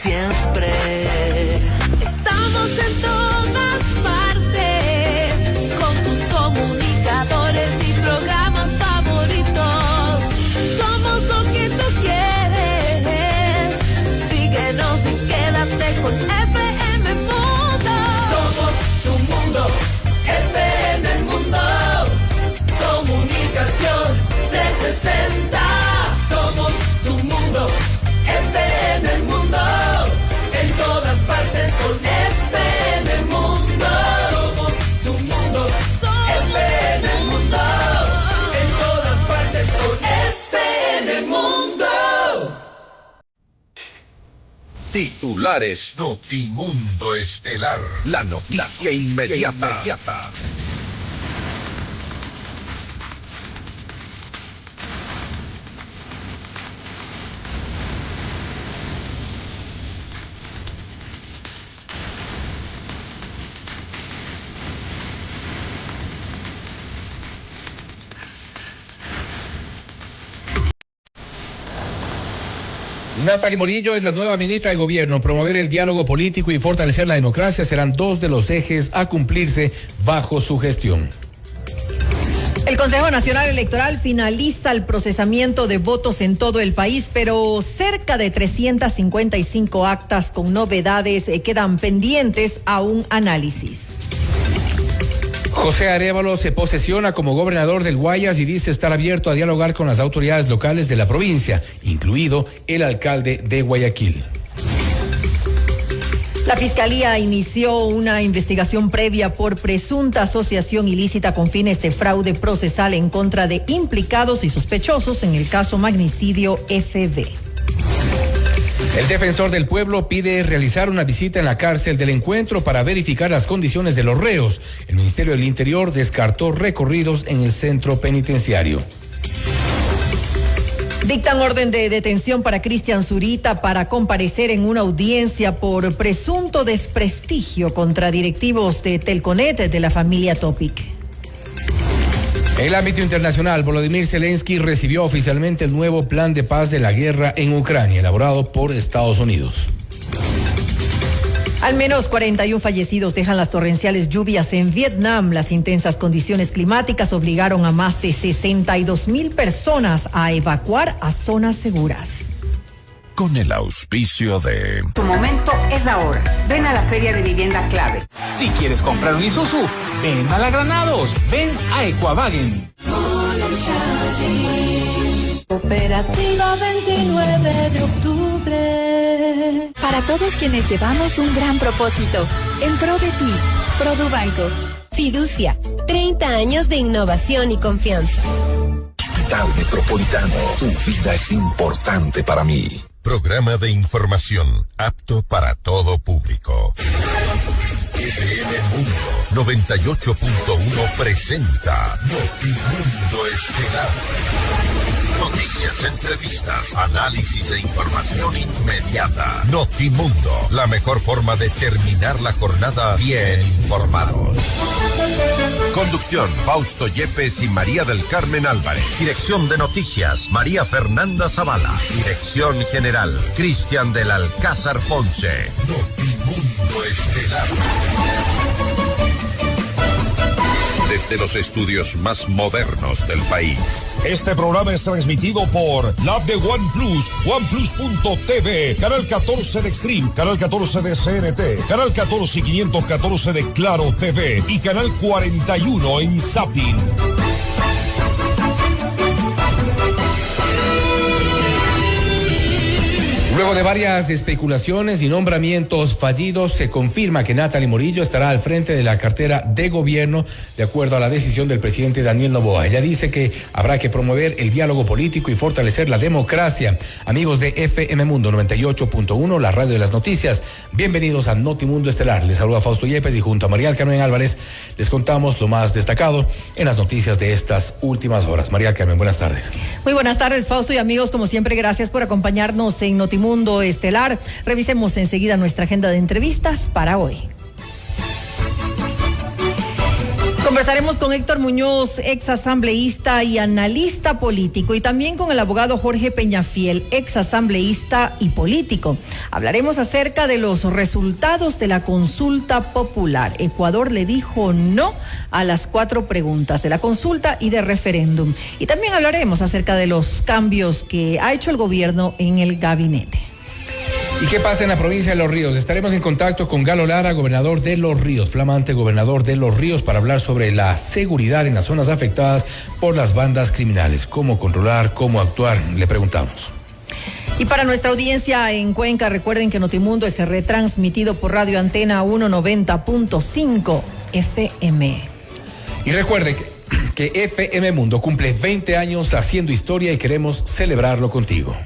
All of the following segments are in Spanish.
siempre. Estamos en todas partes, con tus comunicadores y programas favoritos. Somos lo que tú quieres. Síguenos y quédate con FM Mundo. Somos tu mundo, FM Mundo. Comunicación 360. Somos tu mundo, FM Mundo. En todas partes con FM Mundo. Somos tu mundo, FM Mundo. En todas partes con FM Mundo. Titulares Notimundo Estelar. La noticia inmediata. Natalie Morillo es la nueva ministra de Gobierno. Promover el diálogo político y fortalecer la democracia serán dos de los ejes a cumplirse bajo su gestión. El Consejo Nacional Electoral finaliza el procesamiento de votos en todo el país, pero cerca de 355 actas con novedades quedan pendientes a un análisis. José Arévalo se posesiona como gobernador del Guayas y dice estar abierto a dialogar con las autoridades locales de la provincia, incluido el alcalde de Guayaquil. La Fiscalía inició una investigación previa por presunta asociación ilícita con fines de fraude procesal en contra de implicados y sospechosos en el caso magnicidio FB. El defensor del pueblo pide realizar una visita en la cárcel del Encuentro para verificar las condiciones de los reos. El Ministerio del Interior descartó recorridos en el centro penitenciario. Dictan orden de detención para Cristian Zurita para comparecer en una audiencia por presunto desprestigio contra directivos de Telconet de la familia Topic. En el ámbito internacional, Volodymyr Zelensky recibió oficialmente el nuevo plan de paz de la guerra en Ucrania, elaborado por Estados Unidos. Al menos 41 fallecidos dejan las torrenciales lluvias en Vietnam. Las intensas condiciones climáticas obligaron a más de 62,000 personas a evacuar a zonas seguras. Con el auspicio de... Tu momento es ahora. Ven a la Feria de Vivienda Clave. Si quieres comprar un Isuzu, ven a la Granados, ven a Equavagen. Cooperativa 29 de octubre. Para todos quienes llevamos un gran propósito, en pro de ti, Produbanco. Fiducia, 30 años de innovación y confianza. Hospital Metropolitano, tu vida es importante para mí. Programa de información apto para todo público. FM Mundo 98.1 presenta Notimundo Estelar. Noticias, entrevistas, análisis e información inmediata. Notimundo, la mejor forma de terminar la jornada bien informados. Conducción, Fausto Yepes y María del Carmen Álvarez. Dirección de noticias, María Fernanda Zavala. Dirección general, Cristian del Alcázar Ponce. Notimundo Estelar. Desde los estudios más modernos del país. Este programa es transmitido por la app de OnePlus, OnePlus.tv, Canal 14 de Extreme, Canal 14 de CNT, Canal 14 y 514 de Claro TV y Canal 41 en Zapping. Luego de varias especulaciones y nombramientos fallidos, se confirma que Natalie Morillo estará al frente de la cartera de gobierno de acuerdo a la decisión del presidente Daniel Noboa. Ella dice que habrá que promover el diálogo político y fortalecer la democracia. Amigos de FM Mundo 98.1, la radio de las noticias, bienvenidos a Notimundo Estelar. Les saluda Fausto Yepes y junto a María del Carmen Álvarez les contamos lo más destacado en las noticias de estas últimas horas. María del Carmen, buenas tardes. Muy buenas tardes, Fausto y amigos, como siempre, gracias por acompañarnos en Notimundo Estelar. Revisemos enseguida nuestra agenda de entrevistas para hoy. Conversaremos con Héctor Muñoz, ex asambleísta y analista político, y también con el abogado Jorge Peñafiel, ex asambleísta y político. Hablaremos acerca de los resultados de la consulta popular. Ecuador le dijo no a las 4 preguntas de la consulta y de referéndum. Y también hablaremos acerca de los cambios que ha hecho el gobierno en el gabinete. ¿Y qué pasa en la provincia de Los Ríos? Estaremos en contacto con Galo Lara, gobernador de Los Ríos, flamante gobernador de Los Ríos, para hablar sobre la seguridad en las zonas afectadas por las bandas criminales. ¿Cómo controlar, cómo actuar? Le preguntamos. Y para nuestra audiencia en Cuenca, recuerden que Notimundo es retransmitido por Radio Antena 190.5 FM. Y recuerde que FM Mundo cumple 20 años haciendo historia y queremos celebrarlo contigo.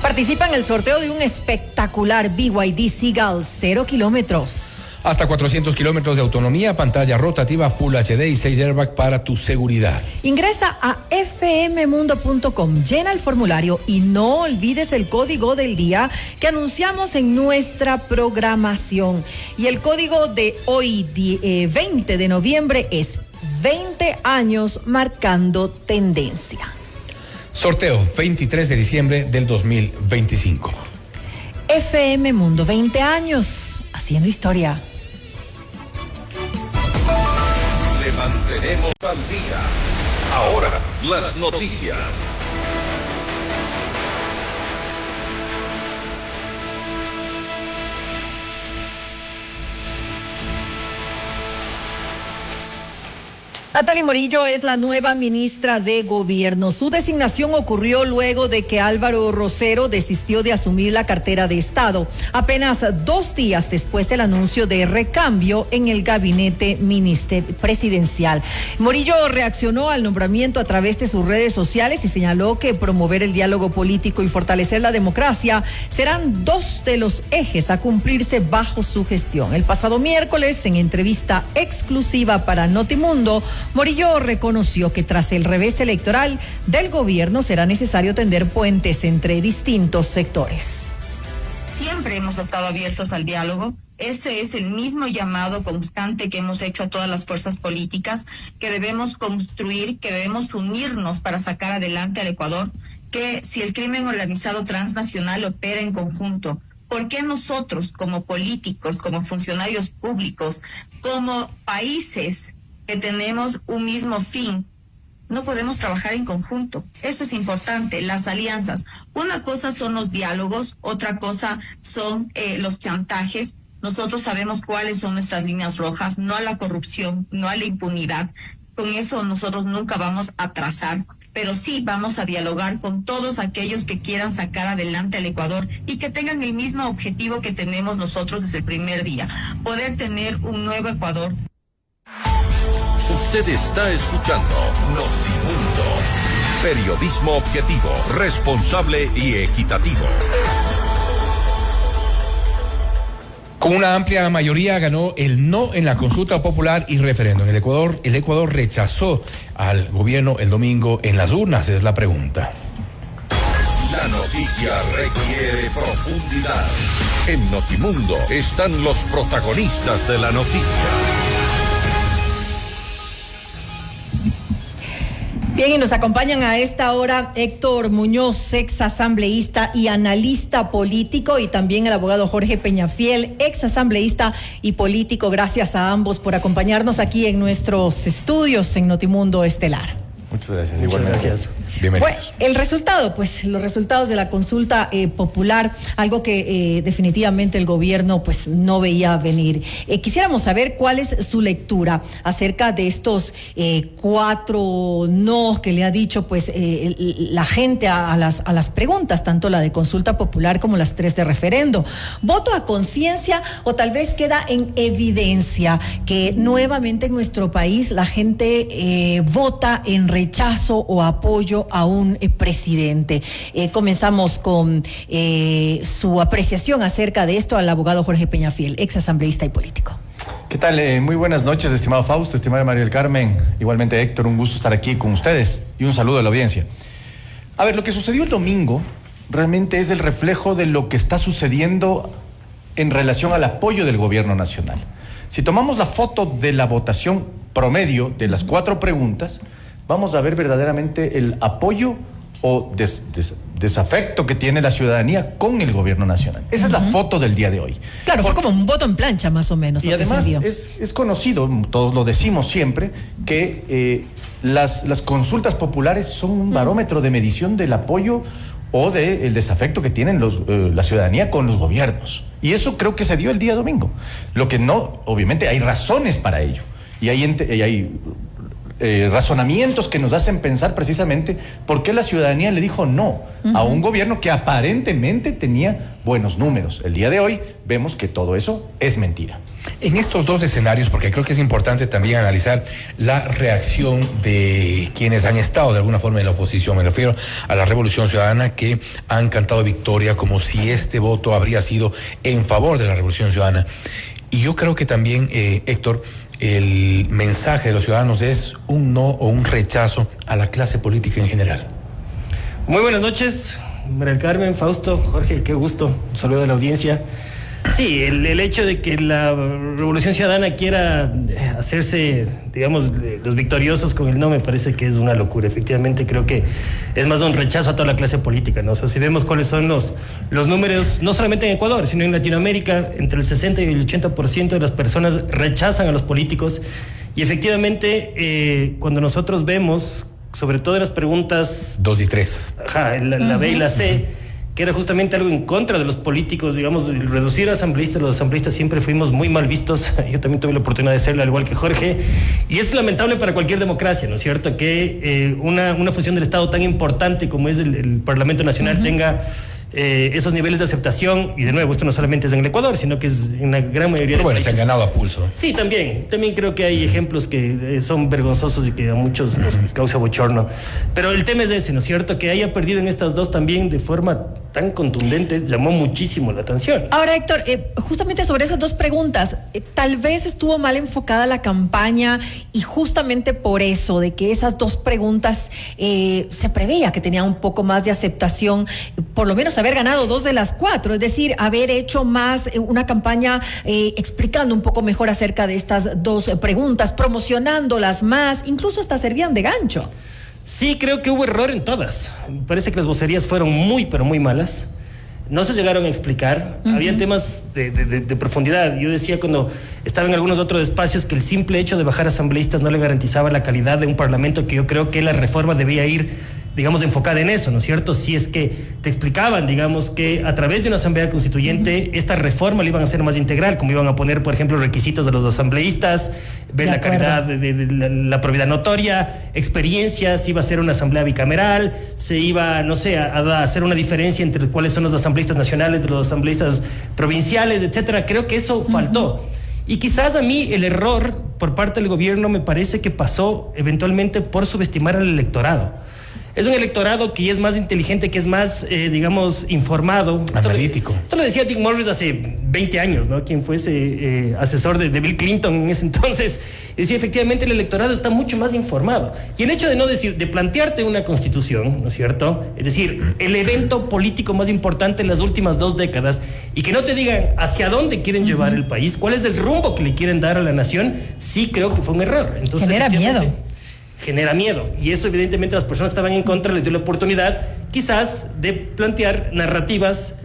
Participa en el sorteo de un espectacular BYD Seagull 0 kilómetros. Hasta 400 kilómetros de autonomía, pantalla rotativa Full HD y 6 airbags para tu seguridad. Ingresa a fmmundo.com, llena el formulario y no olvides el código del día que anunciamos en nuestra programación. Y el código de hoy, 20 de noviembre, es 20 años marcando tendencia. Sorteo 23 de diciembre del 2025. FM Mundo, 20 años haciendo historia. Le mantenemos al día. Ahora, las noticias. Natalie Morillo es la nueva ministra de Gobierno. Su designación ocurrió luego de que Álvaro Rosero desistió de asumir la cartera de Estado, apenas 2 días después del anuncio de recambio en el gabinete presidencial. Morillo reaccionó al nombramiento a través de sus redes sociales y señaló que promover el diálogo político y fortalecer la democracia serán 2 de los ejes a cumplirse bajo su gestión. El pasado miércoles, en entrevista exclusiva para Notimundo, Morillo reconoció que tras el revés electoral del gobierno será necesario tender puentes entre distintos sectores. Siempre hemos estado abiertos al diálogo. Ese es el mismo llamado constante que hemos hecho a todas las fuerzas políticas, que debemos construir, que debemos unirnos para sacar adelante al Ecuador, que si el crimen organizado transnacional opera en conjunto, ¿por qué nosotros como políticos, como funcionarios públicos, como países que tenemos un mismo fin, no podemos trabajar en conjunto? Esto es importante, las alianzas. Una cosa son los diálogos, otra cosa son los chantajes. Nosotros sabemos cuáles son nuestras líneas rojas, no a la corrupción, no a la impunidad. Con eso nosotros nunca vamos a trazar, pero sí vamos a dialogar con todos aquellos que quieran sacar adelante al Ecuador y que tengan el mismo objetivo que tenemos nosotros desde el primer día, poder tener un nuevo Ecuador. Usted está escuchando Notimundo. Periodismo objetivo, responsable y equitativo. Con una amplia mayoría ganó el no en la consulta popular y referéndum. El Ecuador rechazó al gobierno el domingo en las urnas, es la pregunta. La noticia requiere profundidad. En Notimundo están los protagonistas de la noticia. Bien, y nos acompañan a esta hora Héctor Muñoz, ex asambleísta y analista político, y también el abogado Jorge Peñafiel, ex asambleísta y político. Gracias a ambos por acompañarnos aquí en nuestros estudios en Notimundo Estelar. Muchas gracias. Muchas gracias. Bienvenidos. Bueno, el resultado, pues los resultados de la consulta popular, algo que definitivamente el gobierno pues no veía venir. Quisiéramos saber cuál es su lectura acerca de estos 4 no que le ha dicho pues la gente a las preguntas, tanto la de consulta popular como las 3 de referendo. ¿Voto a conciencia o tal vez queda en evidencia que nuevamente en nuestro país la gente vota en rechazo o apoyo a un presidente? Comenzamos con su apreciación acerca de esto al abogado Jorge Peñafiel, ex asambleísta y político. ¿Qué tal? Muy buenas noches, estimado Fausto, estimada María del Carmen, igualmente Héctor, un gusto estar aquí con ustedes y un saludo a la audiencia. A ver, lo que sucedió el domingo realmente es el reflejo de lo que está sucediendo en relación al apoyo del gobierno nacional. Si tomamos la foto de la votación promedio de las 4 preguntas, vamos a ver verdaderamente el apoyo o desafecto que tiene la ciudadanía con el gobierno nacional. Esa es la foto del día de hoy. Claro, fue como un voto en plancha más o menos. Y además es conocido, todos lo decimos siempre, que las consultas populares son un barómetro de medición del apoyo o del desafecto que tienen la ciudadanía con los gobiernos. Y eso creo que se dio el día domingo. Lo que no, obviamente hay razones para ello. Y hay razonamientos que nos hacen pensar precisamente por qué la ciudadanía le dijo no a un gobierno que aparentemente tenía buenos números. El día de hoy vemos que todo eso es mentira. En estos dos escenarios, porque creo que es importante también analizar la reacción de quienes han estado de alguna forma en la oposición, me refiero a la Revolución Ciudadana, que han cantado victoria como si este voto habría sido en favor de la Revolución Ciudadana. Y yo creo que también, Héctor, el mensaje de los ciudadanos es un no o un rechazo a la clase política en general. Muy buenas noches, María del Carmen, Fausto, Jorge, qué gusto, un saludo a la audiencia. Sí, el hecho de que la Revolución Ciudadana quiera hacerse, digamos, los victoriosos con el no, me parece que es una locura. Efectivamente, creo que es más un rechazo a toda la clase política, ¿no? O sea, si vemos cuáles son los números, no solamente en Ecuador, sino en Latinoamérica, entre el 60 y el 80% de las personas rechazan a los políticos. Y efectivamente, cuando nosotros vemos, sobre todo en las preguntas 2 y 3, la B y la C, que era justamente algo en contra de los políticos, digamos, reducir a asambleístas. Los asambleístas siempre fuimos muy mal vistos. Yo también tuve la oportunidad de serlo, al igual que Jorge. Y es lamentable para cualquier democracia, ¿no es cierto?, que una función del Estado tan importante como es el Parlamento Nacional tenga esos niveles de aceptación. Y de nuevo, esto no solamente es en el Ecuador, sino que es en la gran mayoría de países. Se han ganado a pulso. Sí, también creo que hay ejemplos que son vergonzosos y que a muchos nos causa bochorno. Pero el tema es ese, ¿no es cierto?, que haya perdido en estas dos también de forma tan contundente, llamó muchísimo la atención. Ahora, Héctor, justamente sobre esas dos preguntas, tal vez estuvo mal enfocada la campaña y justamente por eso, de que esas dos preguntas se preveía que tenían un poco más de aceptación, por lo menos haber ganado 2 de las 4, es decir, haber hecho más una campaña explicando un poco mejor acerca de estas dos preguntas, promocionándolas más, incluso hasta servían de gancho. Sí, creo que hubo error en todas. Me parece que las vocerías fueron muy, pero muy malas. No se llegaron a explicar. Había temas de profundidad. Yo decía cuando estaba en algunos otros espacios que el simple hecho de bajar asambleístas no le garantizaba la calidad de un parlamento, que yo creo que la reforma debía ir, digamos, enfocada en eso, ¿no es cierto? Si es que te explicaban, digamos, que a través de una asamblea constituyente esta reforma la iban a hacer más integral, como iban a poner, por ejemplo, requisitos de los asambleístas, ver la calidad de la probidad notoria, experiencias, iba a ser una asamblea bicameral, se iba, no sé, a hacer una diferencia entre cuáles son los asambleístas nacionales de los asambleístas provinciales, etcétera. Creo que eso faltó. Y quizás a mí el error por parte del gobierno me parece que pasó eventualmente por subestimar al electorado. Es un electorado que es más inteligente, que es más, digamos, informado. Analítico. Esto lo decía Dick Morris hace 20 años, ¿no? Quien fuese asesor de Bill Clinton en ese entonces. Decía, efectivamente, el electorado está mucho más informado. Y el hecho de plantearte una constitución, ¿no es cierto? Es decir, el evento político más importante en las últimas 2 décadas, y que no te digan hacia dónde quieren llevar el país, cuál es el rumbo que le quieren dar a la nación, sí creo que fue un error. Entonces, genera miedo, y eso evidentemente a las personas que estaban en contra les dio la oportunidad quizás de plantear narrativas,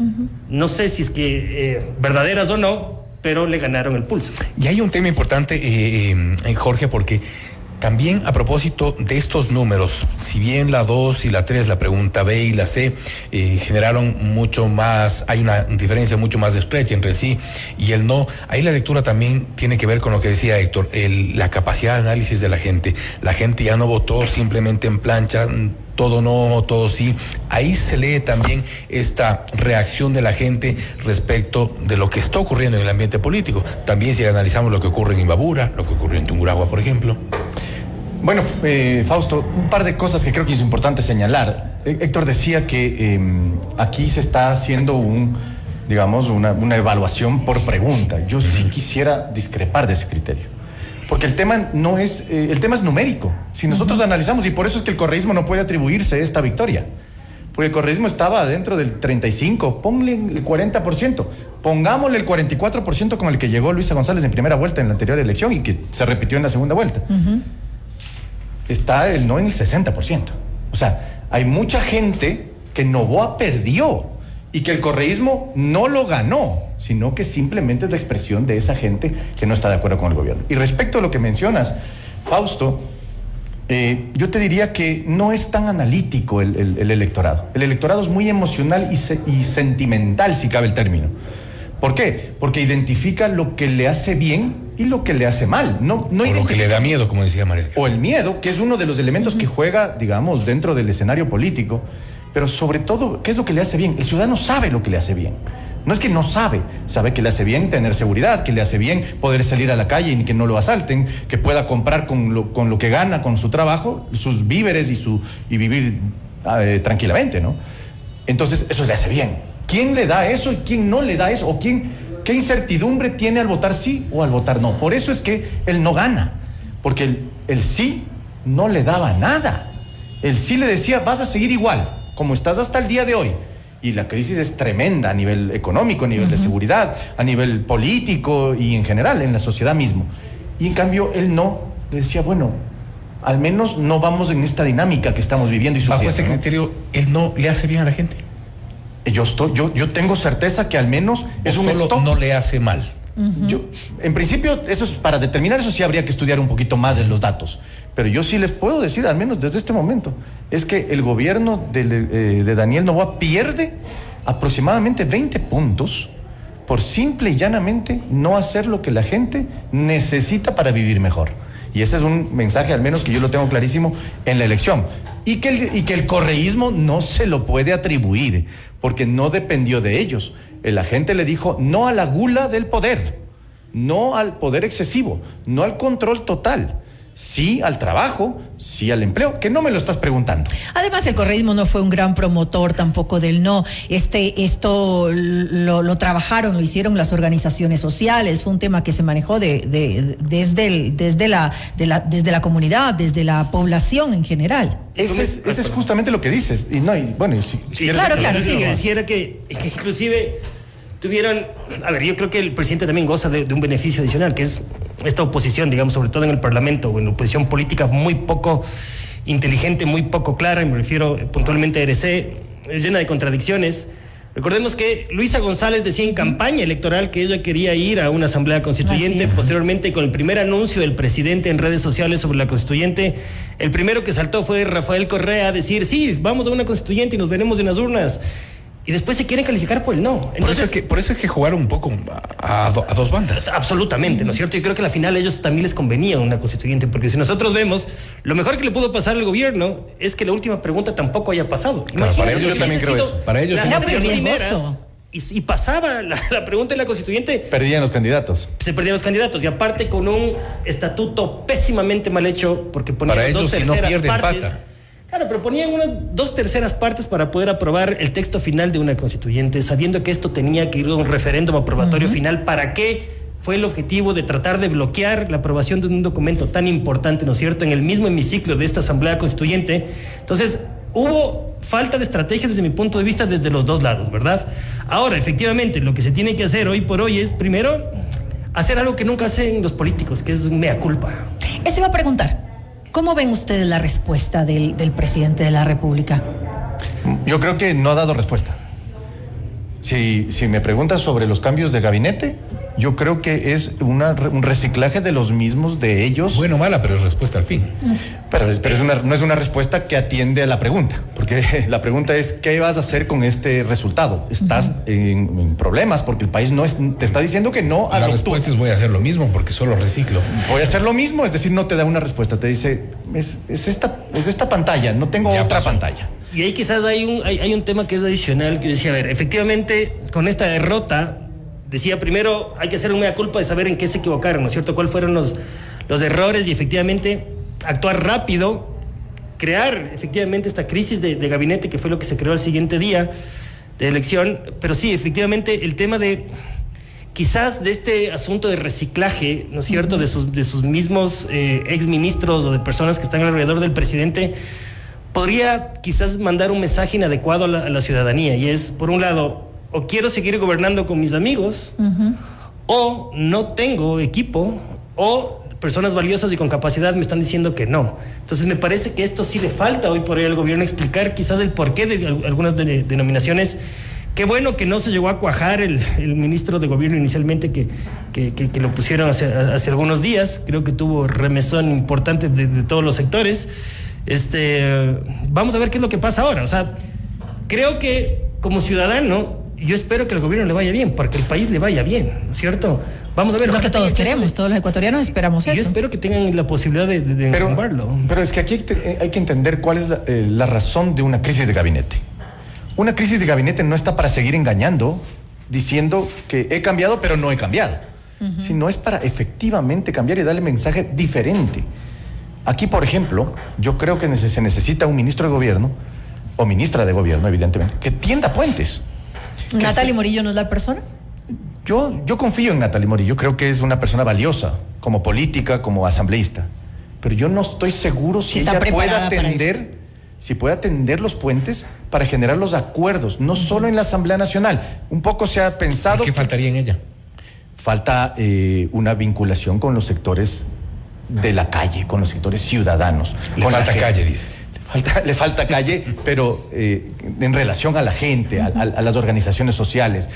no sé si es que verdaderas o no, pero le ganaron el pulso. Y hay un tema importante, Jorge, porque también a propósito de estos números, si bien la 2 y la 3, la pregunta B y la C, generaron mucho más, hay una diferencia mucho más estrecha entre el sí y el no, ahí la lectura también tiene que ver con lo que decía Héctor, la capacidad de análisis de la gente. La gente ya no votó simplemente en plancha, todo no, todo sí. Ahí se lee también esta reacción de la gente respecto de lo que está ocurriendo en el ambiente político. También si analizamos lo que ocurre en Imbabura, lo que ocurrió en Tungurahua, por ejemplo. Bueno, Fausto, un par de cosas que creo que es importante señalar. Héctor decía que aquí se está haciendo una evaluación por pregunta. Yo sí quisiera discrepar de ese criterio, porque el tema es numérico. Si nosotros analizamos, y por eso es que el correísmo no puede atribuirse esta victoria, porque el correísmo estaba dentro del 35%, ponle el 40%, pongámosle el 44% con el que llegó Luisa González en primera vuelta en la anterior elección y que se repitió en la segunda vuelta. Está el no en el 60%. O sea, hay mucha gente que Noboa perdió y que el correísmo no lo ganó, sino que simplemente es la expresión de esa gente que no está de acuerdo con el gobierno. Y respecto a lo que mencionas, Fausto, yo te diría que no es tan analítico el electorado. El electorado es muy emocional y sentimental, si cabe el término. ¿Por qué? Porque identifica lo que le hace bien y lo que le hace mal. No lo que le da miedo, como decía María. O el miedo, que es uno de los elementos que juega, digamos, dentro del escenario político. Pero sobre todo, ¿qué es lo que le hace bien? El ciudadano sabe lo que le hace bien. No es que no sabe que le hace bien tener seguridad, que le hace bien poder salir a la calle y que no lo asalten, que pueda comprar con lo que gana, con su trabajo, sus víveres y vivir tranquilamente, ¿no? Entonces, eso le hace bien. ¿Quién le da eso y quién no le da eso? ¿O qué incertidumbre tiene al votar sí o al votar no? Por eso es que él no gana, porque el sí no le daba nada. El sí le decía, vas a seguir igual, como estás hasta el día de hoy. Y la crisis es tremenda a nivel económico, a nivel de seguridad, a nivel político y en general, en la sociedad mismo. Y en cambio, él no, le decía, bueno, al menos no vamos en esta dinámica que estamos viviendo y sufriendo. Bajo ese criterio, ¿él no le hace bien a la gente? Yo tengo certeza que al menos es un stop. No le hace mal. En principio, eso es, para determinar eso sí habría que estudiar un poquito más de los datos. Pero yo sí les puedo decir, al menos desde este momento, es que el gobierno de Daniel Noboa pierde aproximadamente 20 puntos por simple y llanamente no hacer lo que la gente necesita para vivir mejor. Y ese es un mensaje, al menos que yo lo tengo clarísimo en la elección. Y que el correísmo no se lo puede atribuir, porque no dependió de ellos. La gente le dijo no a la gula del poder, no al poder excesivo, no al control total. Sí al trabajo, sí al empleo, que no me lo estás preguntando. Además, el correísmo no fue un gran promotor tampoco del no. Esto lo trabajaron, lo hicieron las organizaciones sociales. Fue un tema que se manejó desde la comunidad, desde la población en general. Ese es justamente lo que dices. Y bueno, sí, claro, sí, quisiera que inclusive tuvieron, a ver, yo creo que el presidente también goza de un beneficio adicional, que es esta oposición, digamos, sobre todo en el Parlamento, o en la oposición política muy poco inteligente, muy poco clara, y me refiero puntualmente a RC, llena de contradicciones. Recordemos que Luisa González decía en campaña electoral que ella quería ir a una asamblea constituyente. Posteriormente, con el primer anuncio del presidente en redes sociales sobre la constituyente, el primero que saltó fue Rafael Correa a decir, sí, vamos a una constituyente y nos veremos en las urnas. Y después se quieren calificar por el no. Entonces, por eso es que jugaron un poco a dos bandas. Absolutamente, ¿no es cierto? Y creo que al final a ellos también les convenía una constituyente, porque si nosotros vemos, lo mejor que le pudo pasar al gobierno es que la última pregunta tampoco haya pasado. Claro, para ellos yo también creo eso. Para ellos las primeras, y pasaba la pregunta de la constituyente. Perdían los candidatos. Se perdían los candidatos, y aparte con un estatuto pésimamente mal hecho, porque ponían para ellos, 2/3 si no pierden partes. Pata. Claro, pero ponían unas 2/3 partes para poder aprobar el texto final de una constituyente, sabiendo que esto tenía que ir a un referéndum aprobatorio final. ¿Para qué? Fue el objetivo de tratar de bloquear la aprobación de un documento tan importante, ¿no es cierto?, en el mismo hemiciclo de esta asamblea constituyente. Entonces, hubo falta de estrategia desde mi punto de vista desde los dos lados, ¿verdad? Ahora, efectivamente, lo que se tiene que hacer hoy por hoy es, primero, hacer algo que nunca hacen los políticos, que es mea culpa. Eso iba a preguntar. ¿Cómo ven ustedes la respuesta del presidente de la República? Yo creo que no ha dado respuesta. Si me preguntas sobre los cambios de gabinete, yo creo que es un reciclaje de los mismos de ellos. Bueno o mala, pero es respuesta al fin. Pero no es una respuesta que atiende a la pregunta, porque la pregunta es, ¿qué vas a hacer con este resultado? Estás en problemas porque el país te está diciendo que no. La respuesta es voy a hacer lo mismo porque solo reciclo. Voy a hacer lo mismo, es decir, no te da una respuesta, te dice, es esta pantalla, no tengo ya otra pasó. Pantalla. Y ahí quizás hay un tema que es adicional, que decía, a ver, efectivamente, con esta derrota, decía, primero hay que hacer una mea culpa de saber en qué se equivocaron, ¿no es cierto? ¿Cuáles fueron los errores? Y efectivamente actuar rápido, crear efectivamente esta crisis de gabinete, que fue lo que se creó al siguiente día de elección. Pero sí, efectivamente, el tema de quizás de este asunto de reciclaje, ¿no es cierto?, de sus mismos exministros o de personas que están alrededor del presidente, podría quizás mandar un mensaje inadecuado a la ciudadanía, y es, por un lado, o quiero seguir gobernando con mis amigos, o no tengo equipo, o personas valiosas y con capacidad me están diciendo que no. Entonces me parece que esto sí le falta hoy por hoy al gobierno explicar quizás el porqué de algunas denominaciones. Qué bueno que no se llegó a cuajar el ministro de gobierno inicialmente que lo pusieron hace algunos días. Creo que tuvo remesón importante de todos los sectores. Vamos a ver qué es lo que pasa ahora. O sea, creo que como ciudadano yo espero que al gobierno le vaya bien, para que el país le vaya bien, ¿no es cierto? Vamos a ver. Es lo que todos queremos, todos los ecuatorianos esperamos eso. Yo espero que tengan la posibilidad de enrumbarlo. Pero es que aquí hay que entender cuál es la razón de una crisis de gabinete. Una crisis de gabinete no está para seguir engañando, diciendo que he cambiado, pero no he cambiado. Sino es para efectivamente cambiar y darle mensaje diferente. Aquí, por ejemplo, yo creo que se necesita un ministro de gobierno, o ministra de gobierno, evidentemente, que tienda puentes. ¿Natalie Morillo no es la persona? Yo confío en Natalie Morillo, creo que es una persona valiosa, como política, como asambleísta. Pero yo no estoy seguro si ella puede tender los puentes para generar los acuerdos, no solo en la Asamblea Nacional. Un poco se ha pensado... ¿Qué faltaría en ella? Falta una vinculación con los sectores de la calle, con los sectores ciudadanos. Le falta calle, dice. Le falta calle, pero en relación a la gente, a las organizaciones sociales,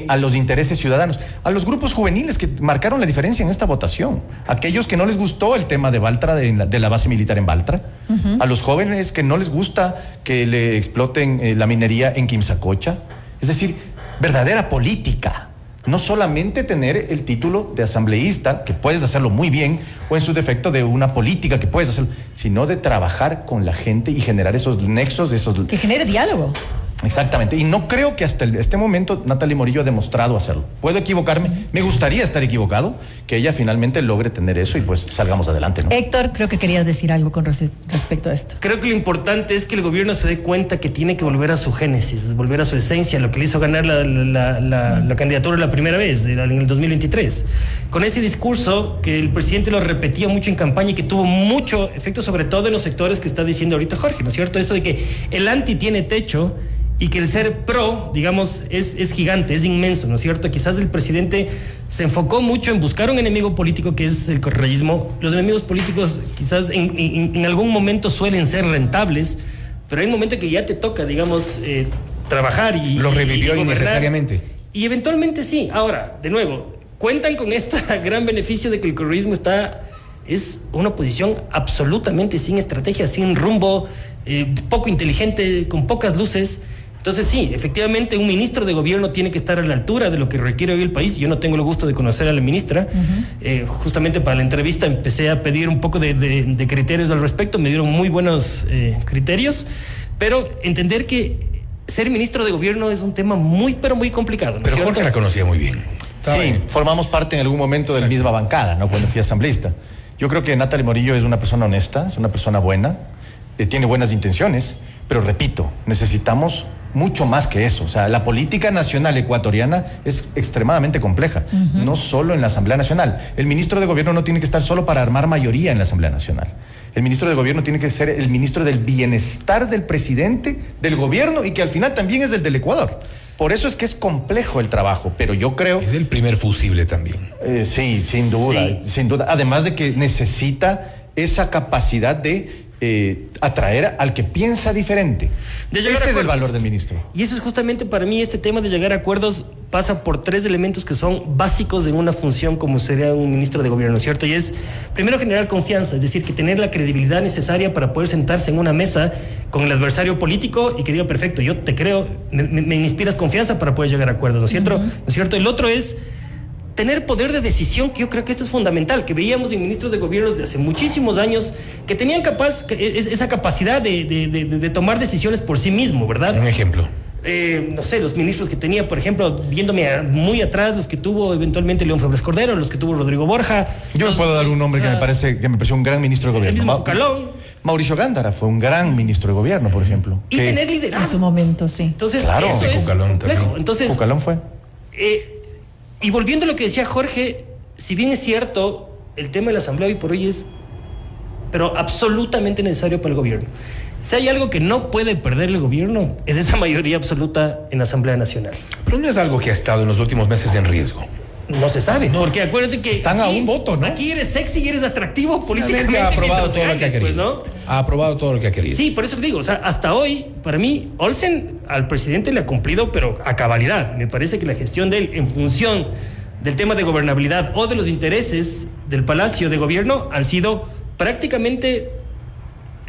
a los intereses ciudadanos, a los grupos juveniles que marcaron la diferencia en esta votación, aquellos que no les gustó el tema de Baltra, de la base militar en Baltra, a los jóvenes que no les gusta que le exploten la minería en Quimsacocha. Es decir, verdadera política. No solamente tener el título de asambleísta, que puedes hacerlo muy bien, o en su defecto de una política, que puedes hacerlo, sino de trabajar con la gente y generar esos nexos, que genere diálogo. Exactamente, y no creo que hasta este momento Natalie Morillo ha demostrado hacerlo. Puedo equivocarme, me gustaría estar equivocado, que ella finalmente logre tener eso y pues salgamos adelante, ¿no? Héctor, creo que querías decir algo con respecto a esto. Creo que lo importante es que el gobierno se dé cuenta que tiene que volver a su génesis, volver a su esencia, lo que le hizo ganar la candidatura la primera vez, en el 2023. Con ese discurso que el presidente lo repetía mucho en campaña y que tuvo mucho efecto, sobre todo en los sectores que está diciendo ahorita Jorge, ¿no es cierto? Eso de que el anti tiene techo y que el ser pro, digamos, es gigante, es inmenso, ¿no es cierto? Quizás el presidente se enfocó mucho en buscar un enemigo político que es el correísmo. Los enemigos políticos quizás en algún momento suelen ser rentables, pero hay un momento que ya te toca, digamos, trabajar y... Lo revivió innecesariamente. Y eventualmente sí. Ahora, de nuevo, cuentan con este gran beneficio de que el correísmo es una oposición absolutamente sin estrategia, sin rumbo, poco inteligente, con pocas luces. Entonces sí, efectivamente un ministro de gobierno tiene que estar a la altura de lo que requiere hoy el país. Yo no tengo el gusto de conocer a la ministra. Justamente para la entrevista empecé a pedir un poco de criterios al respecto. Me dieron muy buenos criterios, pero entender que ser ministro de gobierno es un tema muy, pero muy complicado, ¿no? Pero Jorge la conocía muy bien. Sí, formamos parte en algún momento de la misma bancada, ¿no? Cuando fui asambleísta. Yo creo que Natalie Morillo es una persona honesta, es una persona buena, tiene buenas intenciones, pero repito, necesitamos mucho más que eso. O sea, la política nacional ecuatoriana es extremadamente compleja, no solo en la Asamblea Nacional. El ministro de gobierno no tiene que estar solo para armar mayoría en la Asamblea Nacional. El ministro de gobierno tiene que ser el ministro del bienestar del presidente, del gobierno, y que al final también es el del Ecuador. Por eso es que es complejo el trabajo, pero yo creo... Es el primer fusible también. Sí, sin duda, sin duda. Además de que necesita esa capacidad de atraer al que piensa diferente. Ese es el valor del ministro. Y eso es justamente para mí, este tema de llegar a acuerdos pasa por tres elementos que son básicos en una función como sería un ministro de gobierno, ¿cierto? Y es, primero, generar confianza, es decir, que tener la credibilidad necesaria para poder sentarse en una mesa con el adversario político y que diga, perfecto, yo te creo, me inspiras confianza para poder llegar a acuerdos, ¿no es cierto? ¿No es cierto? El otro es tener poder de decisión, que yo creo que esto es fundamental, que veíamos en ministros de gobiernos de hace muchísimos años que tenían esa capacidad de tomar decisiones por sí mismo, ¿verdad? Un ejemplo. No sé, los ministros que tenía, por ejemplo, viéndome muy atrás, los que tuvo eventualmente León Febres Cordero, los que tuvo Rodrigo Borja. Yo me puedo dar un nombre que me pareció un gran ministro de gobierno. El mismo Cucalón. Mauricio Gándara fue un gran ministro de gobierno, por ejemplo. Y tener liderazgo. En su momento, sí. Entonces, claro, eso es Cucalón complejo. también. Entonces, Cucalón fue. Y volviendo a lo que decía Jorge, si bien es cierto, el tema de la asamblea hoy por hoy es, pero absolutamente necesario para el gobierno. Si hay algo que no puede perder el gobierno, es esa mayoría absoluta en la Asamblea Nacional. Pero no es algo que ha estado en los últimos meses en riesgo. No se sabe, porque acuérdate que están a un voto, ¿no? Aquí eres sexy y eres atractivo políticamente. Ha aprobado todo lo que ha querido. Pues, ¿no? Ha aprobado todo lo que ha querido. Sí, por eso te digo, o sea, hasta hoy, para mí, Olsen al presidente le ha cumplido, pero a cabalidad. Me parece que la gestión de él, en función del tema de gobernabilidad o de los intereses del Palacio de Gobierno, han sido prácticamente,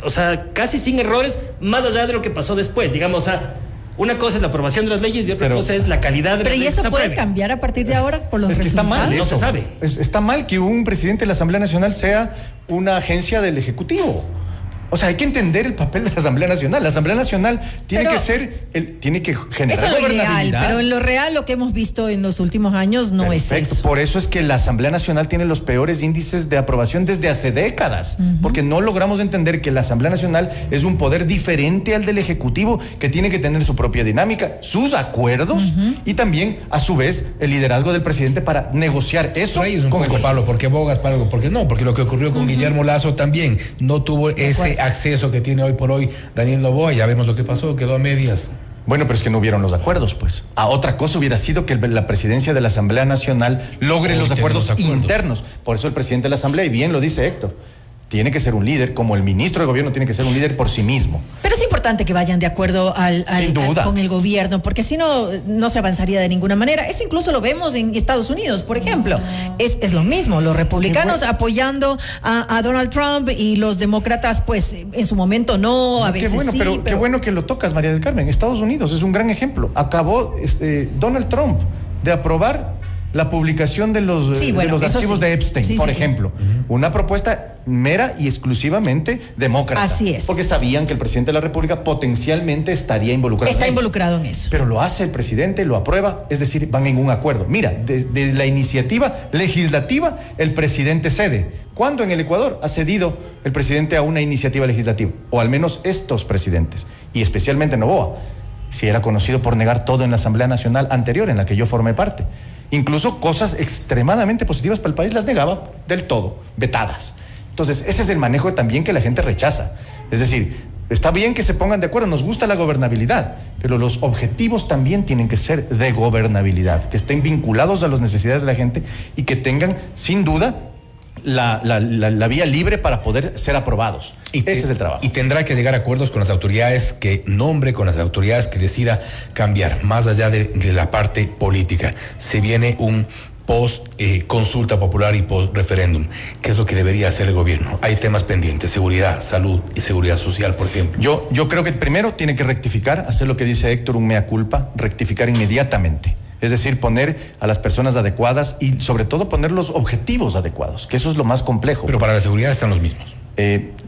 o sea, casi sin errores, más allá de lo que pasó después, digamos, o sea, una cosa es la aprobación de las leyes y otra cosa es la calidad de las leyes. Pero ¿y eso puede cambiar a partir de ahora por los resultados? Está mal, no se sabe. Está mal que un presidente de la Asamblea Nacional sea una agencia del Ejecutivo. O sea, hay que entender el papel de la Asamblea Nacional. La Asamblea Nacional tiene tiene que generar eso es lo gobernabilidad. ideal, pero en lo real lo que hemos visto en los últimos años no es eso. Por eso es que la Asamblea Nacional tiene los peores índices de aprobación desde hace décadas, porque no logramos entender que la Asamblea Nacional es un poder diferente al del Ejecutivo, que tiene que tener su propia dinámica, sus acuerdos y también, a su vez, el liderazgo del presidente para negociar eso. Es un poco, Pablo, porque bogas, Pablo, porque no, porque lo que ocurrió con Guillermo Lazo también no tuvo ese acceso que tiene hoy por hoy Daniel Noboa. Ya vemos lo que pasó, quedó a medias. Bueno, pero es que no hubieron los acuerdos, pues. A otra cosa hubiera sido que la presidencia de la Asamblea Nacional logre los acuerdos internos. Por eso el presidente de la Asamblea, y bien lo dice Héctor, tiene que ser un líder, como el ministro de gobierno tiene que ser un líder por sí mismo. Pero es importante que vayan de acuerdo con el gobierno, porque si no, no se avanzaría de ninguna manera. Eso incluso lo vemos en Estados Unidos, por ejemplo. Es lo mismo, los republicanos apoyando a Donald Trump y los demócratas, pues, en su momento no, a veces qué bueno, sí. Pero qué bueno que lo tocas, María del Carmen. Estados Unidos es un gran ejemplo. Acabó Donald Trump de aprobar la publicación de los archivos de Epstein, por ejemplo. Una propuesta mera y exclusivamente demócrata. Así es. Porque sabían que el presidente de la República potencialmente estaría involucrado. Está involucrado en eso. Pero lo hace el presidente, lo aprueba, es decir, van en un acuerdo. Mira, de la iniciativa legislativa, el presidente cede. ¿Cuándo en el Ecuador ha cedido el presidente a una iniciativa legislativa? O al menos estos presidentes, y especialmente Noboa, si era conocido por negar todo en la Asamblea Nacional anterior, en la que yo formé parte. Incluso cosas extremadamente positivas para el país las negaba del todo, vetadas. Entonces, ese es el manejo también que la gente rechaza. Es decir, está bien que se pongan de acuerdo, nos gusta la gobernabilidad, pero los objetivos también tienen que ser de gobernabilidad, que estén vinculados a las necesidades de la gente y que tengan, sin duda, la vía libre para poder ser aprobados. Ese es el trabajo. Y tendrá que llegar a acuerdos con las autoridades que nombre, con las autoridades que decida cambiar, más allá de la parte política. Se viene un post consulta popular y post referéndum. ¿Qué es lo que debería hacer el gobierno? Hay temas pendientes: seguridad, salud y seguridad social, por ejemplo. Yo creo que primero tiene que rectificar, hacer lo que dice Héctor, un mea culpa, rectificar inmediatamente. Es decir, poner a las personas adecuadas y sobre todo poner los objetivos adecuados, que eso es lo más complejo. Pero para la seguridad están los mismos.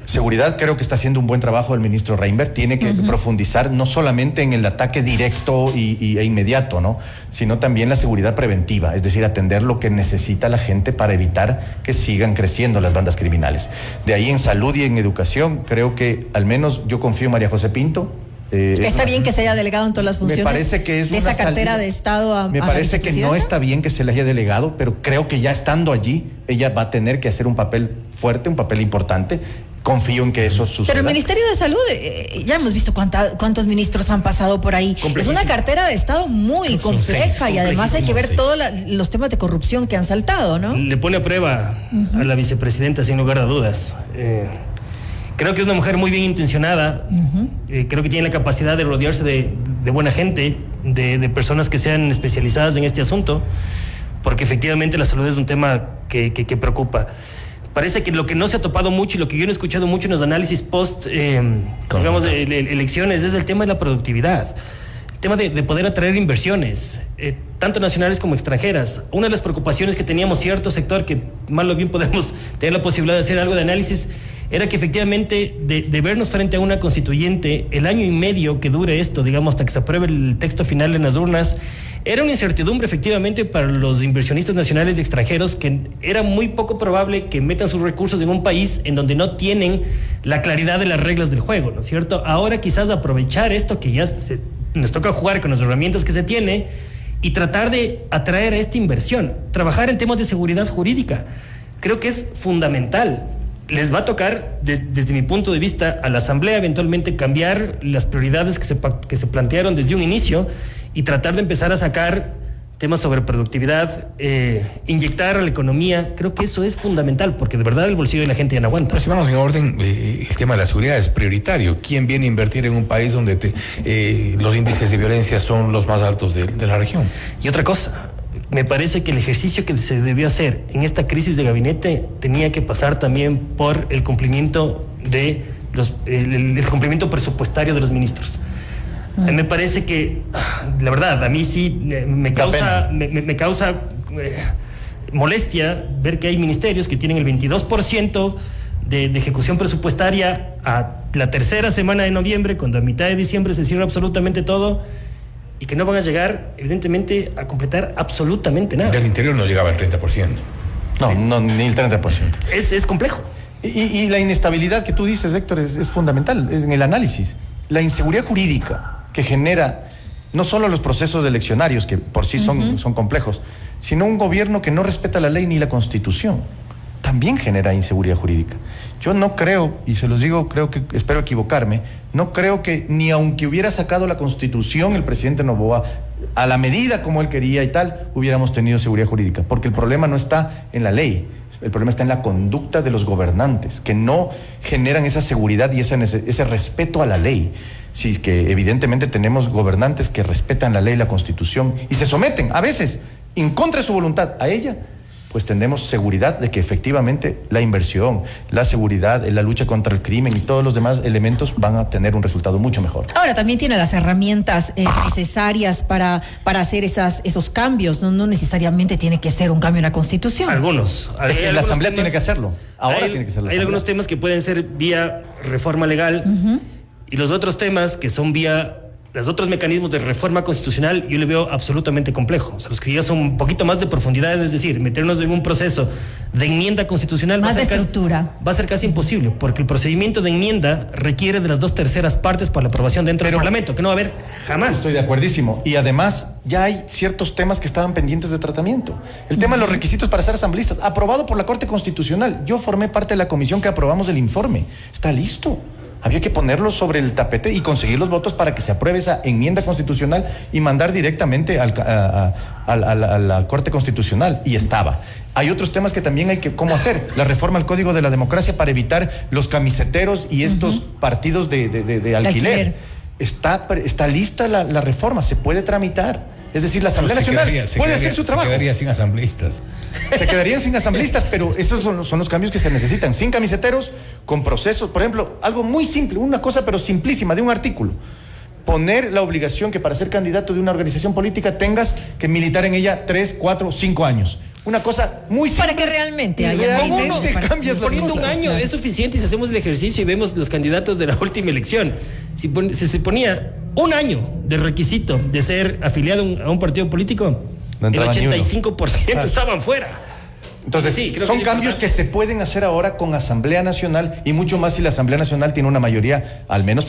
Seguridad, creo que está haciendo un buen trabajo el ministro Reinberg. Tiene que profundizar no solamente en el ataque directo e inmediato, ¿no?, sino también la seguridad preventiva, es decir, atender lo que necesita la gente para evitar que sigan creciendo las bandas criminales. De ahí en salud y en educación, creo que al menos yo confío en María José Pinto. Está bien que se haya delegado en todas las funciones. Me parece que es de esa cartera de Estado a Me parece que no está bien que se le haya delegado, pero creo que ya estando allí, ella va a tener que hacer un papel fuerte, un papel importante. Confío en que eso suceda. Pero el Ministerio de Salud, ya hemos visto cuántos ministros han pasado por ahí. Es una cartera de Estado muy compleja y además hay que ver todos los temas de corrupción que han saltado, ¿no? Le pone a prueba a la vicepresidenta, sin lugar a dudas. Creo que es una mujer muy bien intencionada. Creo que tiene la capacidad de rodearse de buena gente, de personas que sean especializadas en este asunto, porque efectivamente la salud es un tema que preocupa. Parece que lo que no se ha topado mucho y lo que yo no he escuchado mucho en los análisis post, digamos, elecciones, es el tema de la productividad. El tema de poder atraer inversiones, tanto nacionales como extranjeras. Una de las preocupaciones que teníamos cierto sector, que mal o bien podemos tener la posibilidad de hacer algo de análisis, era que efectivamente de vernos frente a una constituyente, el año y medio que dure esto, digamos, hasta que se apruebe el texto final en las urnas, era una incertidumbre efectivamente para los inversionistas nacionales y extranjeros, que era muy poco probable que metan sus recursos en un país en donde no tienen la claridad de las reglas del juego, ¿no es cierto? Ahora quizás aprovechar esto que ya nos toca jugar con las herramientas que se tiene y tratar de atraer a esta inversión, trabajar en temas de seguridad jurídica. Creo que es fundamental. les va a tocar, desde mi punto de vista, a la Asamblea eventualmente cambiar las prioridades que se plantearon desde un inicio y tratar de empezar a sacar temas sobre productividad, inyectar a la economía. Creo que eso es fundamental, porque de verdad el bolsillo de la gente ya no aguanta. Pero si vamos en orden, el tema de la seguridad es prioritario. ¿Quién viene a invertir en un país donde los índices de violencia son los más altos de la región? Y otra cosa, me parece que el ejercicio que se debió hacer en esta crisis de gabinete tenía que pasar también por el cumplimiento de el cumplimiento presupuestario de los ministros. Me parece que, la verdad, a mí sí me causa molestia ver que hay ministerios que tienen el 22% de ejecución presupuestaria a la tercera semana de noviembre, cuando a mitad de diciembre se cierra absolutamente todo, y que no van a llegar, evidentemente, a completar absolutamente nada. Del interior no llegaba al 30%. No, ni el 30%. Es complejo. Y la inestabilidad que tú dices, Héctor, es fundamental, es en el análisis. La inseguridad jurídica que genera no solo los procesos eleccionarios, que por sí son complejos, sino un gobierno que no respeta la ley ni la Constitución, también genera inseguridad jurídica. Yo no creo, y se los digo, espero equivocarme, no creo que ni aunque hubiera sacado la Constitución el presidente Noboa a la medida como él quería y tal, hubiéramos tenido seguridad jurídica, porque el problema no está en la ley, el problema está en la conducta de los gobernantes, que no generan esa seguridad y ese respeto a la ley. Sí, que evidentemente tenemos gobernantes que respetan la ley, la Constitución, y se someten, a veces, en contra de su voluntad, a ella, pues tendremos seguridad de que efectivamente la inversión, la seguridad, la lucha contra el crimen y todos los demás elementos van a tener un resultado mucho mejor. Ahora, también tiene las herramientas necesarias para hacer esos cambios. No necesariamente tiene que ser un cambio en la Constitución. Algunos. Es que la Asamblea tiene que hacerlo. Ahora tiene que ser la Asamblea. Hay algunos temas que pueden ser vía reforma legal, y los otros temas que son vía los otros mecanismos de reforma constitucional, yo le veo absolutamente complejo. O sea, los que ya son un poquito más de profundidad, es decir, meternos en un proceso de enmienda constitucional más de estructura. Va a ser casi imposible, porque el procedimiento de enmienda requiere de las 2/3 partes para la aprobación dentro del Parlamento, que no va a haber jamás. Estoy de acuerdísimo. Y además, ya hay ciertos temas que estaban pendientes de tratamiento. El tema de los requisitos para ser asambleístas, aprobado por la Corte Constitucional. Yo formé parte de la comisión que aprobamos el informe. Está listo. Había que ponerlo sobre el tapete y conseguir los votos para que se apruebe esa enmienda constitucional y mandar directamente a la Corte Constitucional. Y estaba. Hay otros temas que también hay que, ¿cómo hacer? La reforma al Código de la Democracia para evitar los camiseteros y estos partidos de alquiler. Está lista la reforma, se puede tramitar. Es decir, la Asamblea Nacional puede hacer su trabajo. Se quedaría sin asambleístas. Se quedarían sin asambleístas, pero esos son los cambios que se necesitan. Sin camiseteros, con procesos. Por ejemplo, algo muy simple, una cosa pero simplísima de un artículo. Poner la obligación que para ser candidato de una organización política tengas que militar en ella 3, 4, 5 años. Una cosa muy simple. Para que realmente haya poniendo un año es suficiente. Y si hacemos el ejercicio y vemos los candidatos de la última elección, si se ponía un año de requisito de ser afiliado a un partido político, el 85% estaban fuera. Entonces, sí, son cambios que se pueden hacer ahora con Asamblea Nacional, y mucho más si la Asamblea Nacional tiene una mayoría, al menos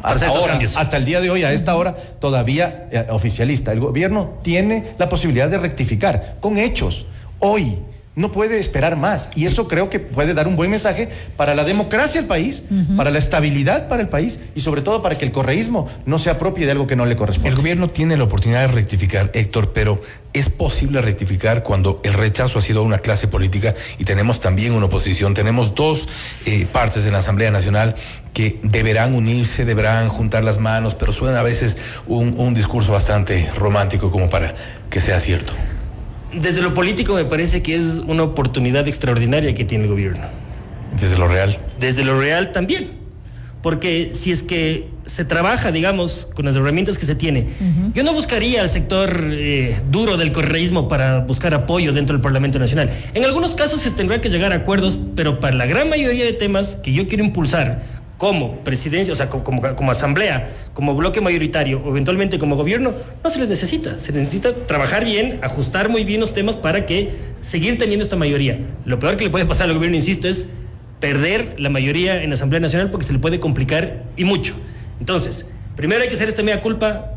hasta el día de hoy, a esta hora, todavía oficialista. El gobierno tiene la posibilidad de rectificar con hechos. Hoy no puede esperar más, y eso creo que puede dar un buen mensaje para la democracia del país, para la estabilidad para el país, y sobre todo para que el correísmo no se apropie de algo que no le corresponde. El gobierno tiene la oportunidad de rectificar, Héctor, pero es posible rectificar cuando el rechazo ha sido una clase política y tenemos también una oposición. Tenemos dos partes en la Asamblea Nacional que deberán unirse, deberán juntar las manos, pero suena a veces un discurso bastante romántico como para que sea cierto. Desde lo político me parece que es una oportunidad extraordinaria que tiene el gobierno. ¿Desde lo real? Desde lo real también. Porque si es que se trabaja, digamos, con las herramientas que se tiene, yo no buscaría al sector duro del correísmo para buscar apoyo dentro del Parlamento Nacional. En algunos casos se tendrá que llegar a acuerdos, pero para la gran mayoría de temas que yo quiero impulsar como presidencia, o sea, como asamblea, como bloque mayoritario o eventualmente como gobierno, no se les necesita. Se necesita trabajar bien, ajustar muy bien los temas para que seguir teniendo esta mayoría. Lo peor que le puede pasar al gobierno, insisto, es perder la mayoría en la Asamblea Nacional, porque se le puede complicar y mucho. Entonces, primero hay que hacer esta mea culpa,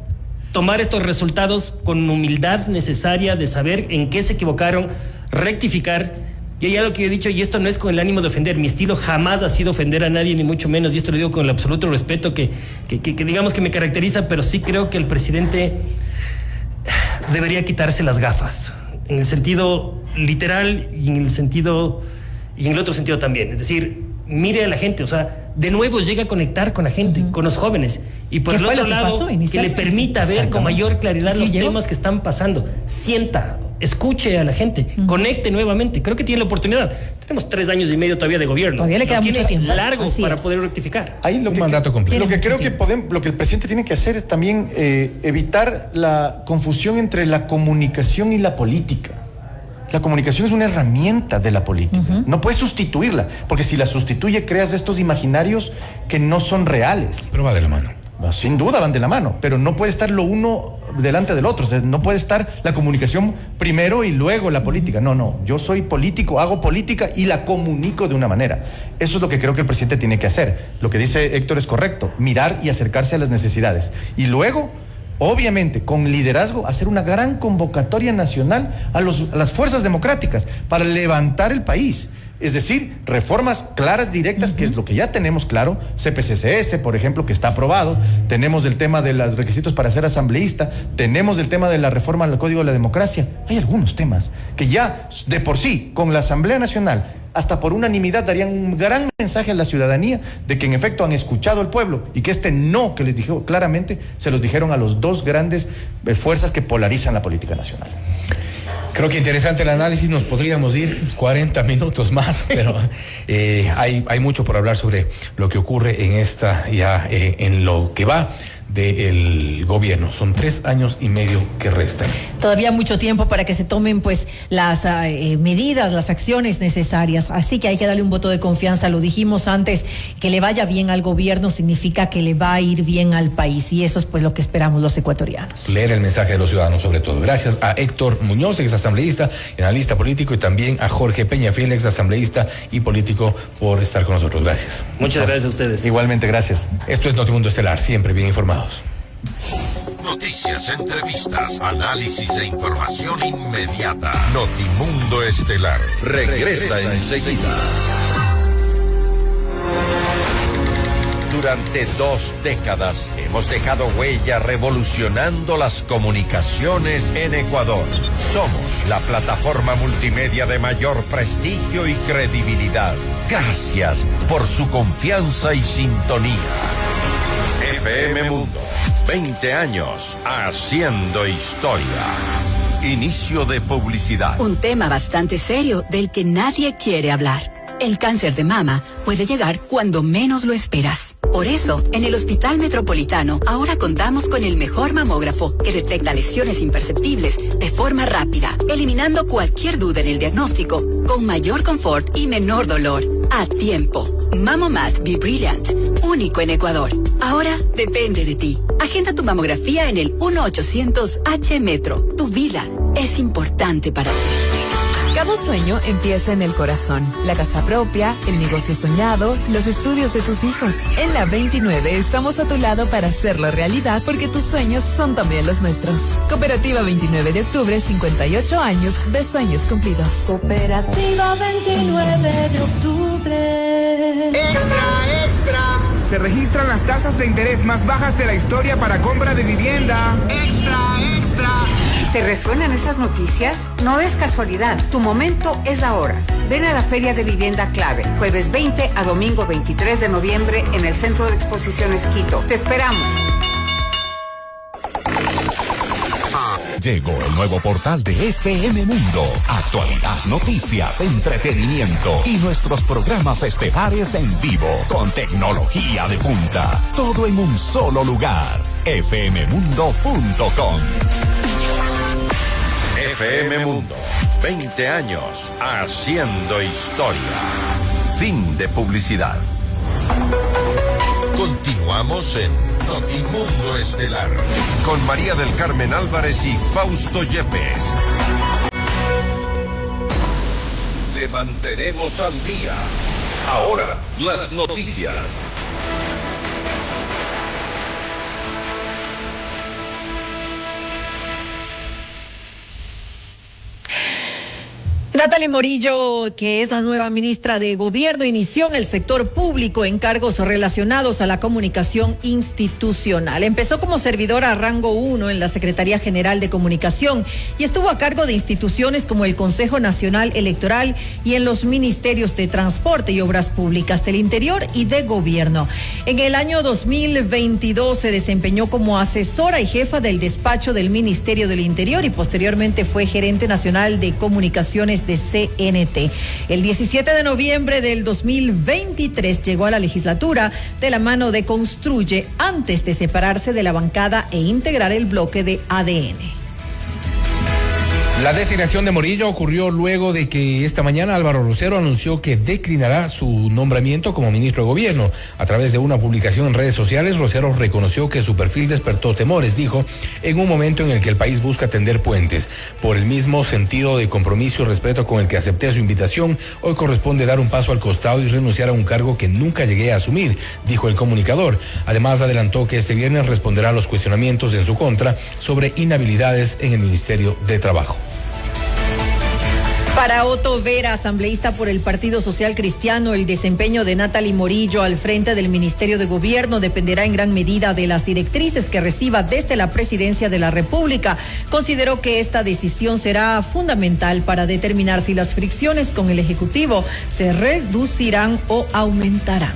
tomar estos resultados con humildad necesaria de saber en qué se equivocaron, rectificar Y hay algo que yo he dicho, y esto no es con el ánimo de ofender, mi estilo jamás ha sido ofender a nadie, ni mucho menos, y esto lo digo con el absoluto respeto que digamos que me caracteriza, pero sí creo que el presidente debería quitarse las gafas, en el sentido literal y en el otro sentido también. Es decir, mire a la gente, o sea, de nuevo llega a conectar con la gente, con los jóvenes, y por el otro lado, que le permita ver con mayor claridad los temas que están pasando. Sienta, escuche a la gente, conecte nuevamente. Creo que tiene la oportunidad. Tenemos 3 años y medio todavía de gobierno. Todavía le queda mucho tiempo. Largo para poder rectificar. Ahí lo Un mandato completo. Lo que creo que lo que el presidente tiene que hacer es también evitar la confusión entre la comunicación y la política. La comunicación es una herramienta de la política. No puedes sustituirla, porque si la sustituye creas estos imaginarios que no son reales. Pero va de la mano. No, sin duda van de la mano, pero no puede estar lo uno delante del otro. O sea, no puede estar la comunicación primero y luego la política. No, yo soy político, hago política y la comunico de una manera. Eso es lo que creo que el presidente tiene que hacer. Lo que dice Héctor es correcto, mirar y acercarse a las necesidades. Y luego, obviamente, con liderazgo, hacer una gran convocatoria nacional a las fuerzas democráticas para levantar el país. Es decir, reformas claras, directas, que es lo que ya tenemos claro. CPCCS, por ejemplo, que está aprobado. Tenemos el tema de los requisitos para ser asambleísta. Tenemos el tema de la reforma al Código de la Democracia. Hay algunos temas que ya, de por sí, con la Asamblea Nacional, hasta por unanimidad, darían un gran mensaje a la ciudadanía de que en efecto han escuchado al pueblo y que este no que les dijo claramente se los dijeron a los dos grandes fuerzas que polarizan la política nacional. Creo que interesante el análisis, nos podríamos ir 40 minutos más, pero hay mucho por hablar sobre lo que ocurre en en lo que va del gobierno. Son 3 años y medio que restan. Todavía mucho tiempo para que se tomen pues las medidas, las acciones necesarias. Así que hay que darle un voto de confianza. Lo dijimos antes, que le vaya bien al gobierno significa que le va a ir bien al país. Y eso es pues lo que esperamos los ecuatorianos. Leer el mensaje de los ciudadanos sobre todo. Gracias a Héctor Muñoz, exasambleísta, analista político, y también a Jorge Peñafiel, exasambleísta y político, por estar con nosotros. Gracias. Muchas gracias a ustedes. Igualmente, gracias. Esto es Notimundo Estelar, siempre bien informados. Noticias, entrevistas, análisis e información inmediata. Notimundo Estelar regresa enseguida. Durante 2 décadas hemos dejado huella revolucionando las comunicaciones en Ecuador. Somos la plataforma multimedia de mayor prestigio y credibilidad. Gracias por su confianza y sintonía. FM Mundo, 20 años haciendo historia. Inicio de publicidad. Un tema bastante serio del que nadie quiere hablar. El cáncer de mama puede llegar cuando menos lo esperas. Por eso, en el Hospital Metropolitano, ahora contamos con el mejor mamógrafo que detecta lesiones imperceptibles de forma rápida, eliminando cualquier duda en el diagnóstico, con mayor confort y menor dolor. A tiempo. Mamomat Be Brilliant, único en Ecuador. Ahora depende de ti. Agenda tu mamografía en el 1-800-H Metro. Tu vida es importante para ti. Cada sueño empieza en el corazón. La casa propia, el negocio soñado, los estudios de tus hijos. En la 29 estamos a tu lado para hacerlo realidad, porque tus sueños son también los nuestros. Cooperativa 29 de octubre, 58 años de sueños cumplidos. Cooperativa 29 de octubre. ¡Extra, extra! Se registran las tasas de interés más bajas de la historia para compra de vivienda. ¡Extra, extra! ¿Te resuenan esas noticias? No es casualidad, tu momento es ahora. Ven a la Feria de Vivienda Clave, jueves 20 a domingo 23 de noviembre en el Centro de Exposiciones Quito. ¡Te esperamos! Llegó el nuevo portal de FM Mundo. Actualidad, noticias, entretenimiento y nuestros programas estelares en vivo con tecnología de punta. Todo en un solo lugar. fmmundo.com. FM Mundo, 20 años haciendo historia. Fin de publicidad. Continuamos en Notimundo Estelar con María del Carmen Álvarez y Fausto Yepes. Te mantenemos al día. Ahora, las noticias. Natalie Morillo, que es la nueva ministra de Gobierno, inició en el sector público en cargos relacionados a la comunicación institucional. Empezó como servidora a rango 1 en la Secretaría General de Comunicación y estuvo a cargo de instituciones como el Consejo Nacional Electoral y en los ministerios de Transporte y Obras Públicas, del Interior y de Gobierno. En el año 2022 se desempeñó como asesora y jefa del despacho del Ministerio del Interior y posteriormente fue gerente nacional de comunicaciones de CNT. El 17 de noviembre del 2023 llegó a la legislatura de la mano de Construye antes de separarse de la bancada e integrar el bloque de ADN. La designación de Morillo ocurrió luego de que esta mañana Álvaro Rosero anunció que declinará su nombramiento como ministro de Gobierno. A través de una publicación en redes sociales, Rosero reconoció que su perfil despertó temores, dijo, en un momento en el que el país busca tender puentes. Por el mismo sentido de compromiso y respeto con el que acepté su invitación, hoy corresponde dar un paso al costado y renunciar a un cargo que nunca llegué a asumir, dijo el comunicador. Además, adelantó que este viernes responderá a los cuestionamientos en su contra sobre inhabilidades en el Ministerio de Trabajo. Para Otto Vera, asambleísta por el Partido Social Cristiano, el desempeño de Natalie Morillo al frente del Ministerio de Gobierno dependerá en gran medida de las directrices que reciba desde la Presidencia de la República. Consideró que esta decisión será fundamental para determinar si las fricciones con el Ejecutivo se reducirán o aumentarán.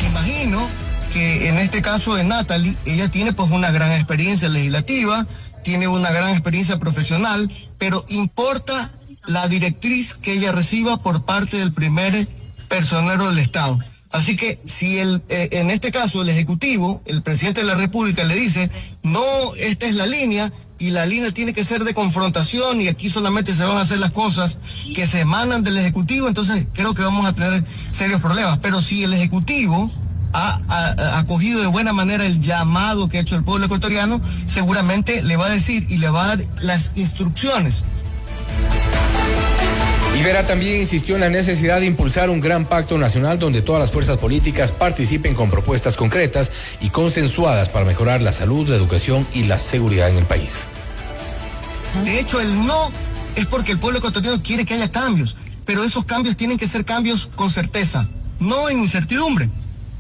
Imagino que en este caso de Natalie, ella tiene pues una gran experiencia legislativa, tiene una gran experiencia profesional, pero importa la directriz que ella reciba por parte del primer personero del Estado. Así que si en este caso el Ejecutivo, el presidente de la República le dice, no, esta es la línea, y la línea tiene que ser de confrontación y aquí solamente se van a hacer las cosas que se emanan del Ejecutivo, entonces creo que vamos a tener serios problemas. Pero si el Ejecutivo ha acogido de buena manera el llamado que ha hecho el pueblo ecuatoriano, seguramente le va a decir y le va a dar las instrucciones. Y Vera también insistió en la necesidad de impulsar un gran pacto nacional donde todas las fuerzas políticas participen con propuestas concretas y consensuadas para mejorar la salud, la educación y la seguridad en el país. De hecho, el no es porque el pueblo ecuatoriano quiere que haya cambios, pero esos cambios tienen que ser cambios con certeza, no en incertidumbre.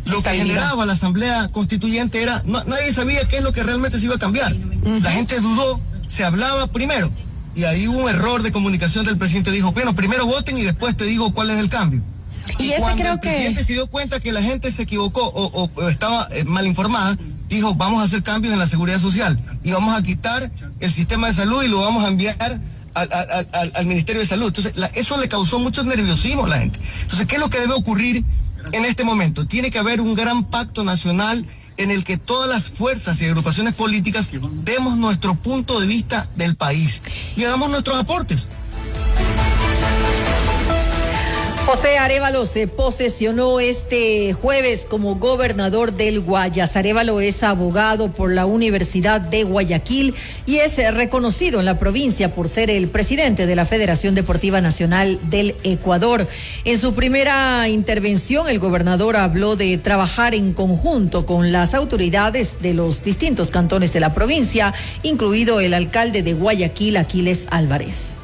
Lo que generaba la Asamblea Constituyente era, nadie sabía qué es lo que realmente se iba a cambiar. La gente dudó, se hablaba primero. Y ahí hubo un error de comunicación del presidente, dijo, bueno, primero voten y después te digo cuál es el cambio. Y cuando el presidente se dio cuenta que la gente se equivocó o estaba mal informada, dijo, vamos a hacer cambios en la seguridad social y vamos a quitar el sistema de salud y lo vamos a enviar al Ministerio de Salud. Entonces, eso le causó mucho nerviosismo a la gente. Entonces, ¿qué es lo que debe ocurrir en este momento? Tiene que haber un gran pacto nacional en el que todas las fuerzas y agrupaciones políticas demos nuestro punto de vista del país y hagamos nuestros aportes. José Arévalo se posesionó este jueves como gobernador del Guayas. Arévalo es abogado por la Universidad de Guayaquil y es reconocido en la provincia por ser el presidente de la Federación Deportiva Nacional del Ecuador. En su primera intervención, el gobernador habló de trabajar en conjunto con las autoridades de los distintos cantones de la provincia, incluido el alcalde de Guayaquil, Aquiles Álvarez.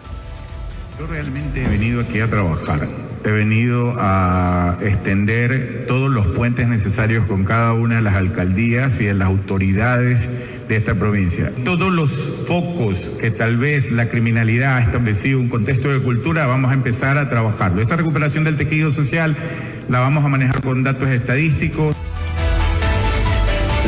Yo realmente he venido aquí a trabajar. He venido a extender todos los puentes necesarios con cada una de las alcaldías y de las autoridades de esta provincia. Todos los focos que tal vez la criminalidad ha establecido un contexto de cultura, vamos a empezar a trabajarlo. Esa recuperación del tejido social la vamos a manejar con datos estadísticos.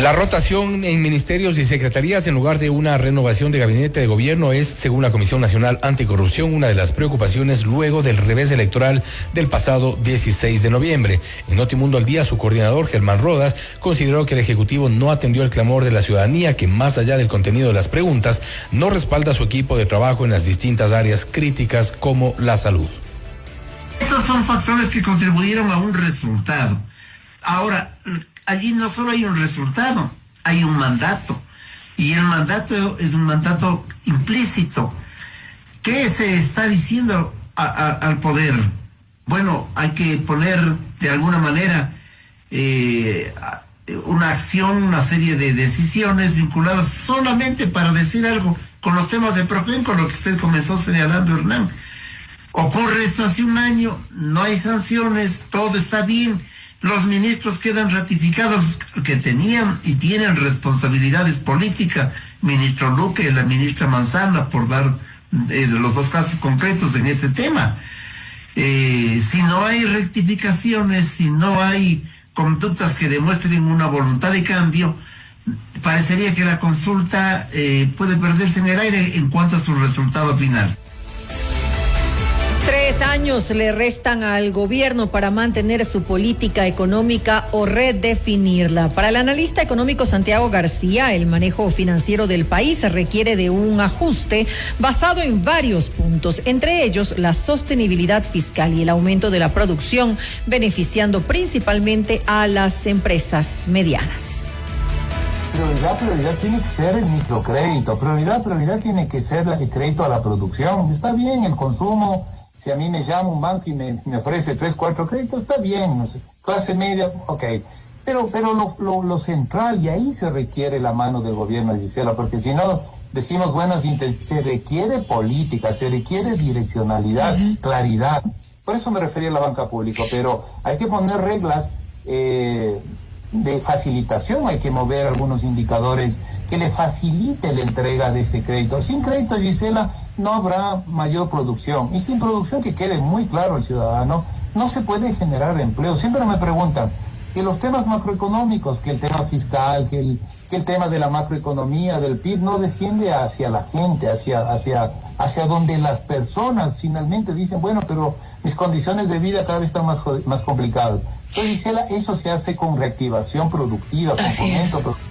La rotación en ministerios y secretarías en lugar de una renovación de gabinete de gobierno es, según la Comisión Nacional Anticorrupción, una de las preocupaciones luego del revés electoral del pasado 16 de noviembre. En Notimundo al Día, su coordinador, Germán Rodas, consideró que el Ejecutivo no atendió el clamor de la ciudadanía que, más allá del contenido de las preguntas, no respalda a su equipo de trabajo en las distintas áreas críticas como la salud. Estos son factores que contribuyeron a un resultado. Ahora, allí no solo hay un resultado, hay un mandato. Y el mandato es un mandato implícito. ¿Qué se está diciendo al poder? Bueno, hay que poner de alguna manera una acción, una serie de decisiones vinculadas solamente para decir algo con los temas de PROGEN, con lo que usted comenzó señalando, Hernán. Ocurre esto hace un año, no hay sanciones, todo está bien, los ministros quedan ratificados que tenían y tienen responsabilidades políticas, ministro Luque y la ministra Manzana, por dar los dos casos concretos en este tema. Si no hay rectificaciones, si no hay conductas que demuestren una voluntad de cambio, parecería que la consulta puede perderse en el aire en cuanto a su resultado final. 3 años le restan al gobierno para mantener su política económica o redefinirla. Para el analista económico Santiago García, el manejo financiero del país requiere de un ajuste basado en varios puntos, entre ellos la sostenibilidad fiscal y el aumento de la producción, beneficiando principalmente a las empresas medianas. Prioridad tiene que ser el microcrédito, prioridad tiene que ser el crédito a la producción. Está bien el consumo. Si a mí me llama un banco y me ofrece 3, 4 créditos, está bien, no sé, clase media, ok. Pero lo central, y ahí se requiere la mano del gobierno, Gisela, porque si no decimos buenas intenciones, se requiere política, se requiere direccionalidad, claridad. Por eso me refería a la banca pública, pero hay que poner reglas de facilitación, hay que mover algunos indicadores que le facilite la entrega de ese crédito. Sin crédito, Gisela, no habrá mayor producción, y sin producción, que quede muy claro al ciudadano, no se puede generar empleo. Siempre me preguntan que los temas macroeconómicos, que el tema fiscal, que el tema de la macroeconomía, del PIB, no desciende hacia la gente, hacia donde las personas finalmente dicen, bueno, pero mis condiciones de vida cada vez están más complicadas. Entonces, Gisela, eso se hace con reactivación productiva, con fomento productivo.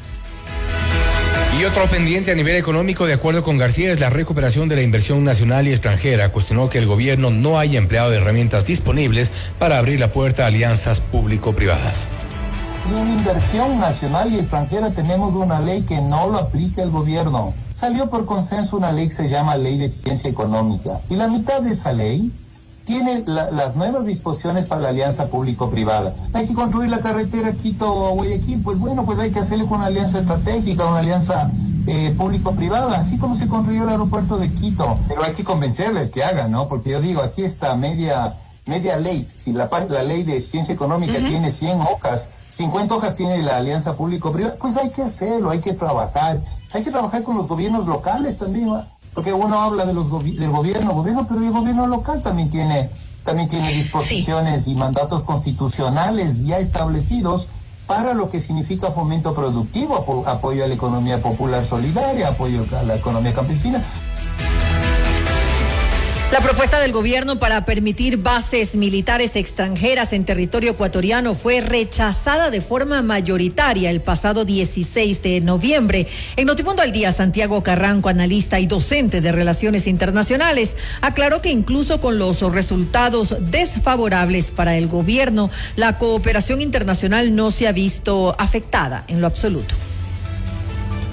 Y otro pendiente a nivel económico, de acuerdo con García, es la recuperación de la inversión nacional y extranjera. Cuestionó que el gobierno no haya empleado herramientas disponibles para abrir la puerta a alianzas público-privadas. Y en inversión nacional y extranjera tenemos una ley que no lo aplica el gobierno. Salió por consenso una ley que se llama Ley de Eficiencia Económica. Y la mitad de esa ley tiene las nuevas disposiciones para la alianza público-privada. Hay que construir la carretera Quito-Guayaquil, pues bueno, pues hay que hacerle con una alianza estratégica, una alianza público-privada, así como se construyó el aeropuerto de Quito. Pero hay que convencerle que haga, ¿no? Porque yo digo, aquí está media ley. Si la Ley de Eficiencia Económica tiene 100 hojas, 50 hojas tiene la alianza público-privada, pues hay que hacerlo, hay que trabajar con los gobiernos locales también, ¿no? Porque uno habla de del gobierno, pero el gobierno local también tiene disposiciones y mandatos constitucionales ya establecidos para lo que significa fomento productivo, apoyo a la economía popular solidaria, apoyo a la economía campesina. La propuesta del gobierno para permitir bases militares extranjeras en territorio ecuatoriano fue rechazada de forma mayoritaria el pasado 16 de noviembre. En Notimundo al Día, Santiago Carranco, analista y docente de Relaciones Internacionales, aclaró que incluso con los resultados desfavorables para el gobierno, la cooperación internacional no se ha visto afectada en lo absoluto.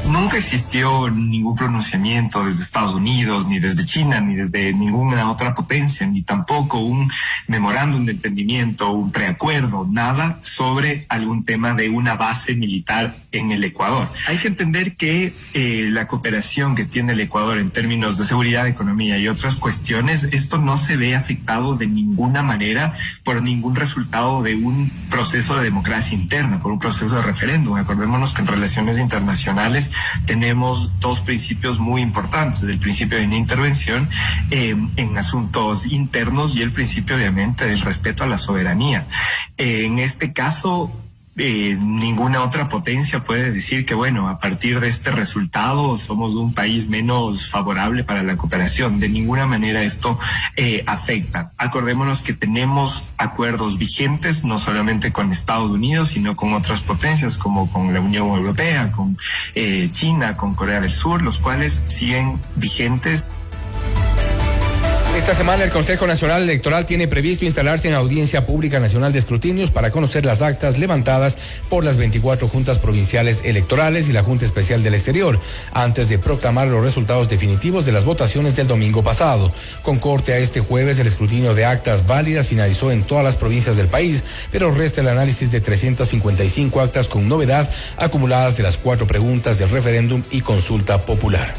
Nunca existió ningún pronunciamiento desde Estados Unidos, ni desde China, ni desde ninguna otra potencia, ni tampoco un memorándum de entendimiento, un preacuerdo, nada sobre algún tema de una base militar en el Ecuador. Hay que entender que la cooperación que tiene el Ecuador en términos de seguridad, economía y otras cuestiones, esto no se ve afectado de ninguna manera por ningún resultado de un proceso de democracia interna, por un proceso de referéndum. Acordémonos que en relaciones internacionales tenemos dos principios muy importantes: el principio de no intervención en asuntos internos y el principio, obviamente, del respeto a la soberanía. En este caso, ninguna otra potencia puede decir que, bueno, a partir de este resultado somos un país menos favorable para la cooperación. De ninguna manera esto afecta. Acordémonos que tenemos acuerdos vigentes, no solamente con Estados Unidos, sino con otras potencias, como con la Unión Europea, con China, con Corea del Sur, los cuales siguen vigentes. Esta semana el Consejo Nacional Electoral tiene previsto instalarse en audiencia pública nacional de escrutinios para conocer las actas levantadas por las 24 juntas provinciales electorales y la Junta Especial del Exterior, antes de proclamar los resultados definitivos de las votaciones del domingo pasado. Con corte a este jueves, el escrutinio de actas válidas finalizó en todas las provincias del país, pero resta el análisis de 355 actas con novedad acumuladas de las 4 preguntas del referéndum y consulta popular.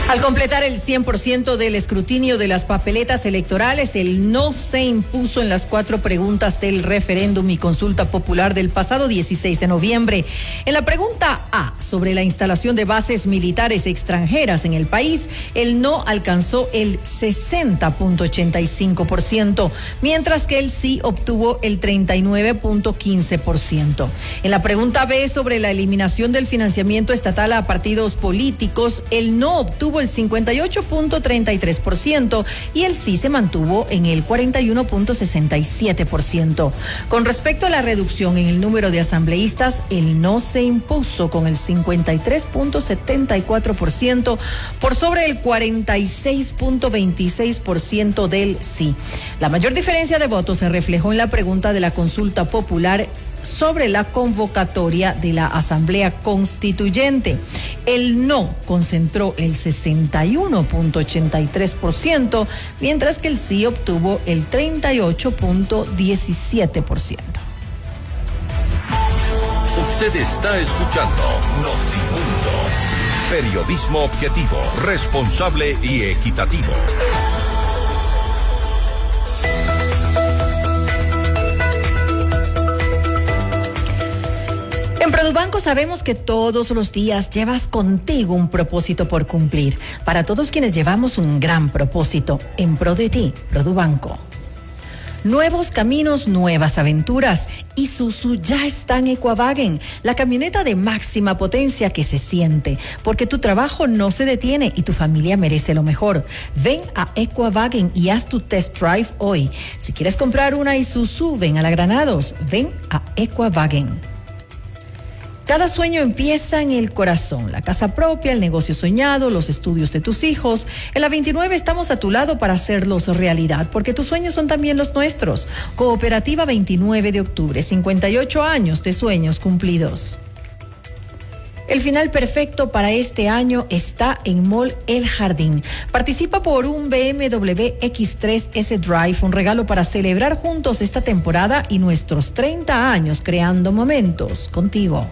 Al completar el 100% del escrutinio de las papeletas electorales, el no se impuso en las 4 preguntas del referéndum y consulta popular del pasado 16 de noviembre. En la pregunta A, sobre la instalación de bases militares extranjeras en el país, el no alcanzó el 60.85%, mientras que el sí obtuvo el 39.15%. En la pregunta B, sobre la eliminación del financiamiento estatal a partidos políticos, el no obtuvo el 58.33% y el sí se mantuvo en el 41.67%. Con respecto a la reducción en el número de asambleístas, el no se impuso con el 53.74% por sobre el 46.26% del sí. La mayor diferencia de votos se reflejó en la pregunta de la consulta popular sobre la convocatoria de la Asamblea Constituyente. El no concentró el 61.83%, mientras que el sí obtuvo el 38.17%. Usted está escuchando Notimundo. Periodismo objetivo, responsable y equitativo. En Produbanco sabemos que todos los días llevas contigo un propósito por cumplir. Para todos quienes llevamos un gran propósito, en pro de ti, Produbanco. Nuevos caminos, nuevas aventuras. Isuzu ya está en Equavagen, la camioneta de máxima potencia que se siente, porque tu trabajo no se detiene y tu familia merece lo mejor. Ven a Equavagen y haz tu test drive hoy. Si quieres comprar una Isuzu, ven a la Granados, ven a Equavagen. Cada sueño empieza en el corazón, la casa propia, el negocio soñado, los estudios de tus hijos. En la 29 estamos a tu lado para hacerlos realidad, porque tus sueños son también los nuestros. Cooperativa 29 de octubre, 58 años de sueños cumplidos. El final perfecto para este año está en Mall El Jardín. Participa por un BMW X3 S-Drive, un regalo para celebrar juntos esta temporada y nuestros 30 años creando momentos contigo.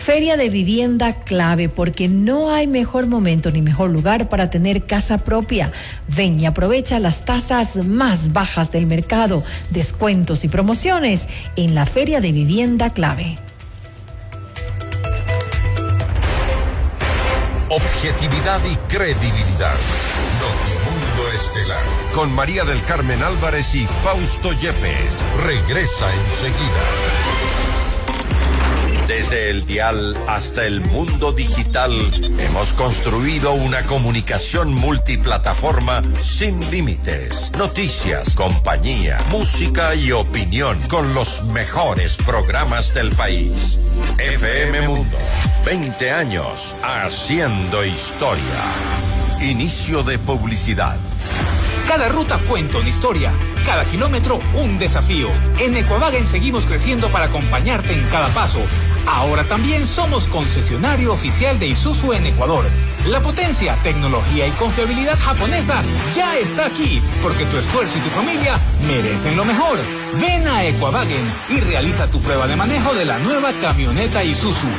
Feria de Vivienda Clave, porque no hay mejor momento ni mejor lugar para tener casa propia. Ven y aprovecha las tasas más bajas del mercado, descuentos y promociones en la Feria de Vivienda Clave. Objetividad y credibilidad. Notimundo Estelar. Con María del Carmen Álvarez y Fausto Yepes. Regresa enseguida. Desde el dial hasta el mundo digital, hemos construido una comunicación multiplataforma sin límites. Noticias, compañía, música y opinión con los mejores programas del país. FM Mundo, 20 años haciendo historia. Inicio de publicidad. Cada ruta cuenta una historia, cada kilómetro un desafío. En Equavagen seguimos creciendo para acompañarte en cada paso. Ahora también somos concesionario oficial de Isuzu en Ecuador. La potencia, tecnología y confiabilidad japonesa ya está aquí, porque tu esfuerzo y tu familia merecen lo mejor. Ven a Equavagen y realiza tu prueba de manejo de la nueva camioneta Isuzu.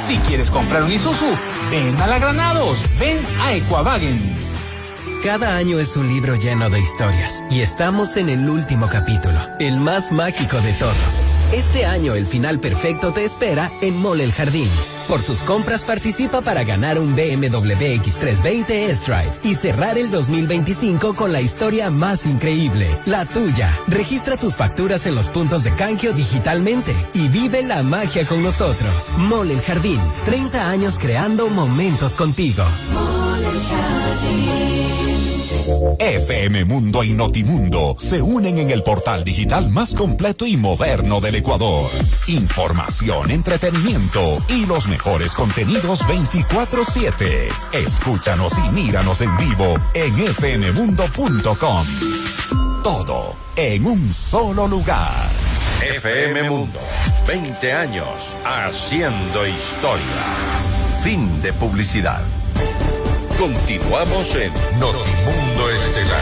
Si quieres comprar un Isuzu, ven a la Granados, ven a Equavagen. Cada año es un libro lleno de historias y estamos en el último capítulo, el más mágico de todos. Este año el final perfecto te espera en Mall El Jardín. Por tus compras participa para ganar un BMW X320 S-Drive y cerrar el 2025 con la historia más increíble, la tuya. Registra tus facturas en los puntos de canjeo digitalmente y vive la magia con nosotros. Mall El Jardín, 30 años creando momentos contigo. Mall El Jardín. FM Mundo y Notimundo se unen en el portal digital más completo y moderno del Ecuador. Información, entretenimiento y los mejores contenidos 24/7. Escúchanos y míranos en vivo en fmmundo.com. Todo en un solo lugar. FM Mundo, 20 años haciendo historia. Fin de publicidad. Continuamos en Notimundo Estelar.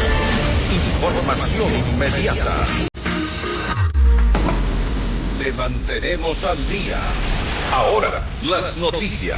Información inmediata. Te mantenemos al día. Ahora, las noticias.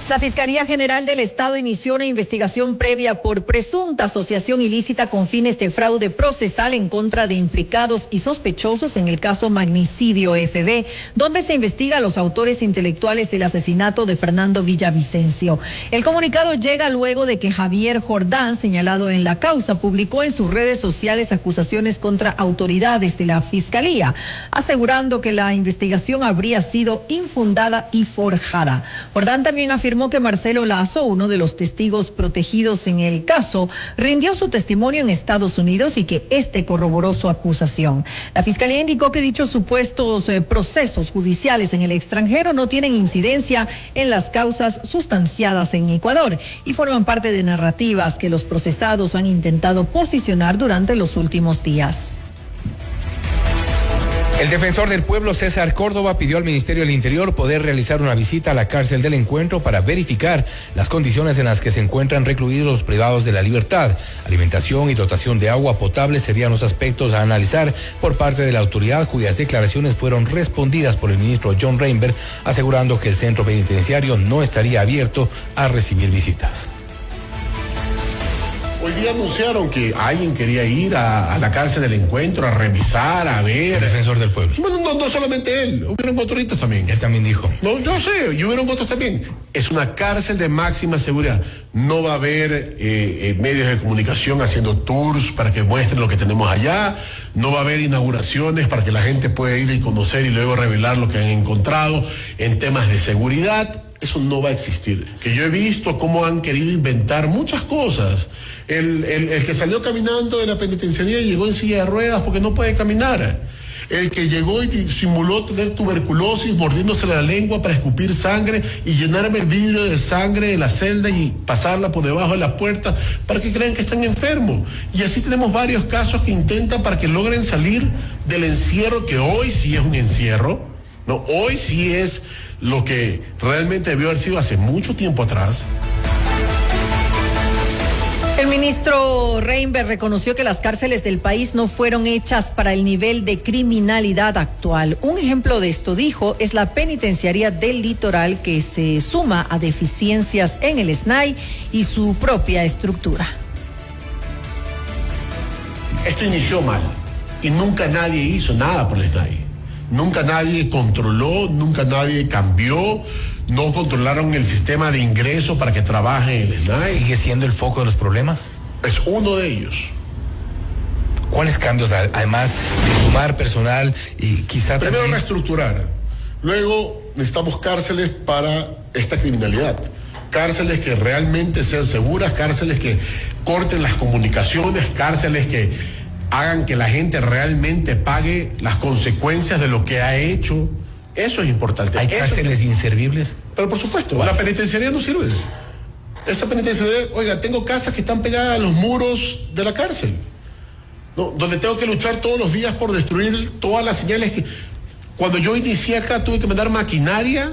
La Fiscalía General del Estado inició una investigación previa por presunta asociación ilícita con fines de fraude procesal en contra de implicados y sospechosos en el caso Magnicidio FB, donde se investiga a los autores intelectuales del asesinato de Fernando Villavicencio. El comunicado llega luego de que Javier Jordán, señalado en la causa, publicó en sus redes sociales acusaciones contra autoridades de la Fiscalía, asegurando que la investigación habría sido infundada y forjada. Jordán también afirmó que Marcelo Lazo, uno de los testigos protegidos en el caso, rindió su testimonio en Estados Unidos y que este corroboró su acusación. La Fiscalía indicó que dichos supuestos procesos judiciales en el extranjero no tienen incidencia en las causas sustanciadas en Ecuador y forman parte de narrativas que los procesados han intentado posicionar durante los últimos días. El defensor del pueblo, César Córdoba, pidió al Ministerio del Interior poder realizar una visita a la cárcel del Encuentro para verificar las condiciones en las que se encuentran recluidos los privados de la libertad. Alimentación y dotación de agua potable serían los aspectos a analizar por parte de la autoridad, cuyas declaraciones fueron respondidas por el ministro John Reinberg, asegurando que el centro penitenciario no estaría abierto a recibir visitas. Hoy día anunciaron que alguien quería ir a la cárcel del Encuentro a revisar, a ver. El defensor del pueblo. Bueno, no solamente él, hubieron otros también. Él también dijo. No, yo sé, y hubieron otros también. Es una cárcel de máxima seguridad. No va a haber medios de comunicación haciendo tours para que muestren lo que tenemos allá. No va a haber inauguraciones para que la gente pueda ir y conocer y luego revelar lo que han encontrado en temas de seguridad. Eso no va a existir. Que yo he visto cómo han querido inventar muchas cosas. El que salió caminando de la penitenciaría llegó en silla de ruedas porque no puede caminar. El que llegó y simuló tener tuberculosis, mordiéndose la lengua para escupir sangre y llenarme el vidrio de sangre de la celda y pasarla por debajo de la puerta para que crean que están enfermos. Y así tenemos varios casos que intentan para que logren salir del encierro, que hoy sí es un encierro, ¿no? Hoy sí es lo que realmente debió haber sido hace mucho tiempo atrás. El ministro Reinberg reconoció que las cárceles del país no fueron hechas para el nivel de criminalidad actual. Un ejemplo de esto, dijo, es la penitenciaría del Litoral, que se suma a deficiencias en el SNAI y su propia estructura. Esto inició mal y nunca nadie hizo nada por el SNAI. Nunca nadie controló, nunca nadie cambió, no controlaron el sistema de ingreso para que trabaje en el SNAI. ¿Sigue siendo el foco de los problemas? Es uno de ellos. ¿Cuáles cambios, además de sumar personal y quizá primero también reestructurar, luego necesitamos cárceles para esta criminalidad? Cárceles que realmente sean seguras, cárceles que corten las comunicaciones, cárceles que hagan que la gente realmente pague las consecuencias de lo que ha hecho. Eso es importante. ¿Hay cárceles inservibles? Pero por supuesto, la penitenciaría no sirve. Esa penitenciaría, oiga, tengo casas que están pegadas a los muros de la cárcel, ¿no? Donde tengo que luchar todos los días por destruir todas las señales que... Cuando yo inicié acá tuve que mandar maquinaria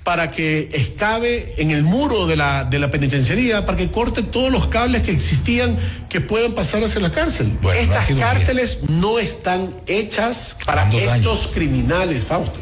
para que excabe en el muro de la penitenciaría, para que corte todos los cables que existían que puedan pasar hacia la cárcel. Bueno, estas cárceles no están hechas para estos criminales, Fausto.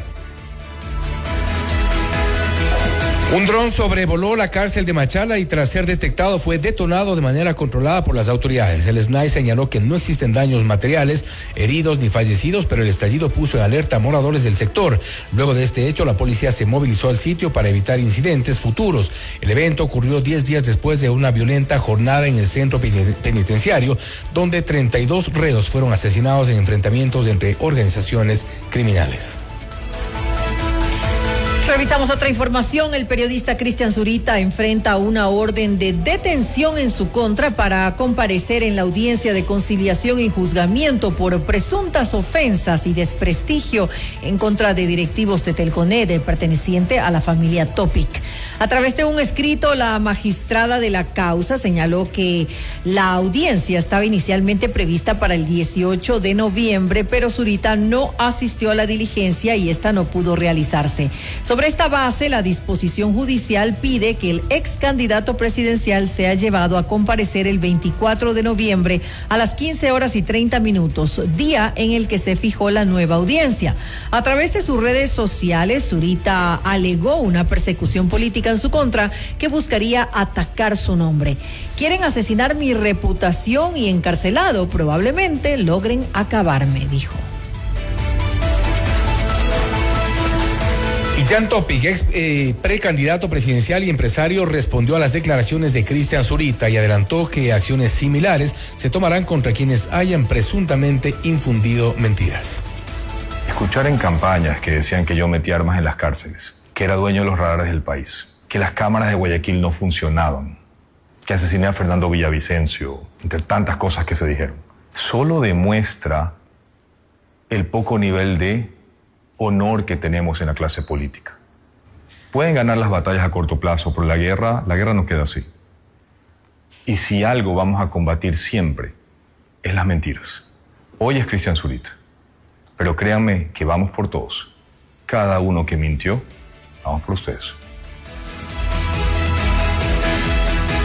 Un dron sobrevoló la cárcel de Machala y tras ser detectado fue detonado de manera controlada por las autoridades. El SNAI señaló que no existen daños materiales, heridos ni fallecidos, pero el estallido puso en alerta a moradores del sector. Luego de este hecho, la policía se movilizó al sitio para evitar incidentes futuros. El evento ocurrió 10 días después de una violenta jornada en el centro penitenciario, donde 32 reos fueron asesinados en enfrentamientos entre organizaciones criminales. Revisamos otra información. El periodista Cristian Zurita enfrenta una orden de detención en su contra para comparecer en la audiencia de conciliación y juzgamiento por presuntas ofensas y desprestigio en contra de directivos de Telconet perteneciente a la familia Topic. A través de un escrito, la magistrada de la causa señaló que la audiencia estaba inicialmente prevista para el 18 de noviembre, pero Zurita no asistió a la diligencia y esta no pudo realizarse. Sobre Sobre esta base, la disposición judicial pide que el ex candidato presidencial sea llevado a comparecer el 24 de noviembre a las 15:30, día en el que se fijó la nueva audiencia. A través de sus redes sociales, Zurita alegó una persecución política en su contra que buscaría atacar su nombre. Quieren asesinar mi reputación y encarcelado, probablemente logren acabarme, dijo. Y Jan Topic, ex precandidato presidencial y empresario, respondió a las declaraciones de Cristian Zurita y adelantó que acciones similares se tomarán contra quienes hayan presuntamente infundido mentiras. Escuchar en campañas que decían que yo metía armas en las cárceles, que era dueño de los radares del país, que las cámaras de Guayaquil no funcionaban, que asesiné a Fernando Villavicencio, entre tantas cosas que se dijeron, solo demuestra el poco nivel de honor que tenemos en la clase política. Pueden ganar las batallas a corto plazo, pero la guerra no queda así. Y si algo vamos a combatir siempre, es las mentiras. Hoy es Cristian Zurita, pero créanme que vamos por todos. Cada uno que mintió, vamos por ustedes.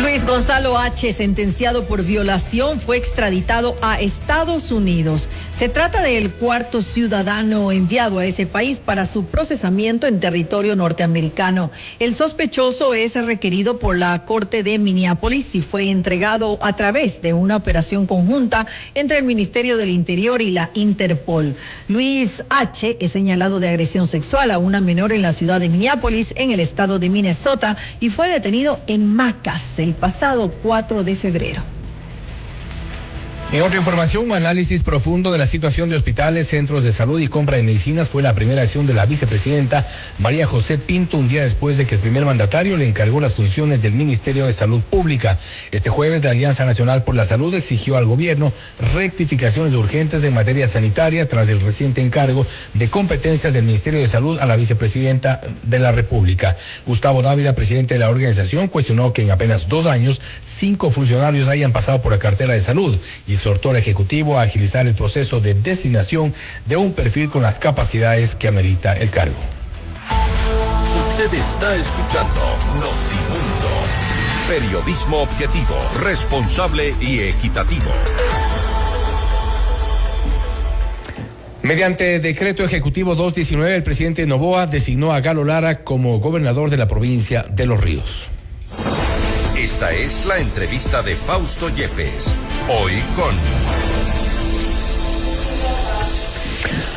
Luis Gonzalo H., sentenciado por violación, fue extraditado a Estados Unidos. Se trata del cuarto ciudadano enviado a ese país para su procesamiento en territorio norteamericano. El sospechoso es requerido por la Corte de Minneapolis y fue entregado a través de una operación conjunta entre el Ministerio del Interior y la Interpol. Luis H. es señalado de agresión sexual a una menor en la ciudad de Minneapolis, en el estado de Minnesota, y fue detenido en Macas el pasado 4 de febrero. En otra información, un análisis profundo de la situación de hospitales, centros de salud y compra de medicinas fue la primera acción de la vicepresidenta María José Pinto, un día después de que el primer mandatario le encargó las funciones del Ministerio de Salud Pública. Este jueves, la Alianza Nacional por la Salud exigió al gobierno rectificaciones urgentes en materia sanitaria tras el reciente encargo de competencias del Ministerio de Salud a la vicepresidenta de la República. Gustavo Dávila, presidente de la organización, cuestionó que en apenas 2 años, 5 funcionarios hayan pasado por la cartera de salud y exhortó al Ejecutivo a agilizar el proceso de designación de un perfil con las capacidades que amerita el cargo. Usted está escuchando Notimundo. Periodismo objetivo, responsable y equitativo. Mediante decreto ejecutivo 219, el presidente Noboa designó a Galo Lara como gobernador de la provincia de Los Ríos. Esta es la entrevista de Fausto Yepes. Hoy con...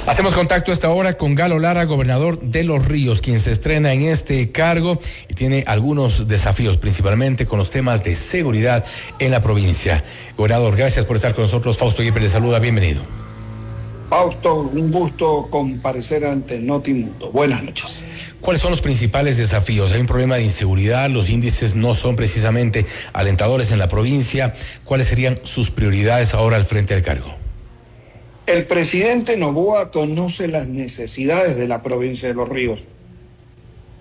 Hacemos contacto a esta hora con Galo Lara, gobernador de Los Ríos, quien se estrena en este cargo y tiene algunos desafíos, principalmente con los temas de seguridad en la provincia. Gobernador, gracias por estar con nosotros. Fausto Yepes le saluda, bienvenido. Fausto, un gusto comparecer ante Notimundo. Buenas noches. ¿Cuáles son los principales desafíos? Hay un problema de inseguridad, los índices no son precisamente alentadores en la provincia. ¿Cuáles serían sus prioridades ahora al frente del cargo? El presidente Noboa conoce las necesidades de la provincia de Los Ríos,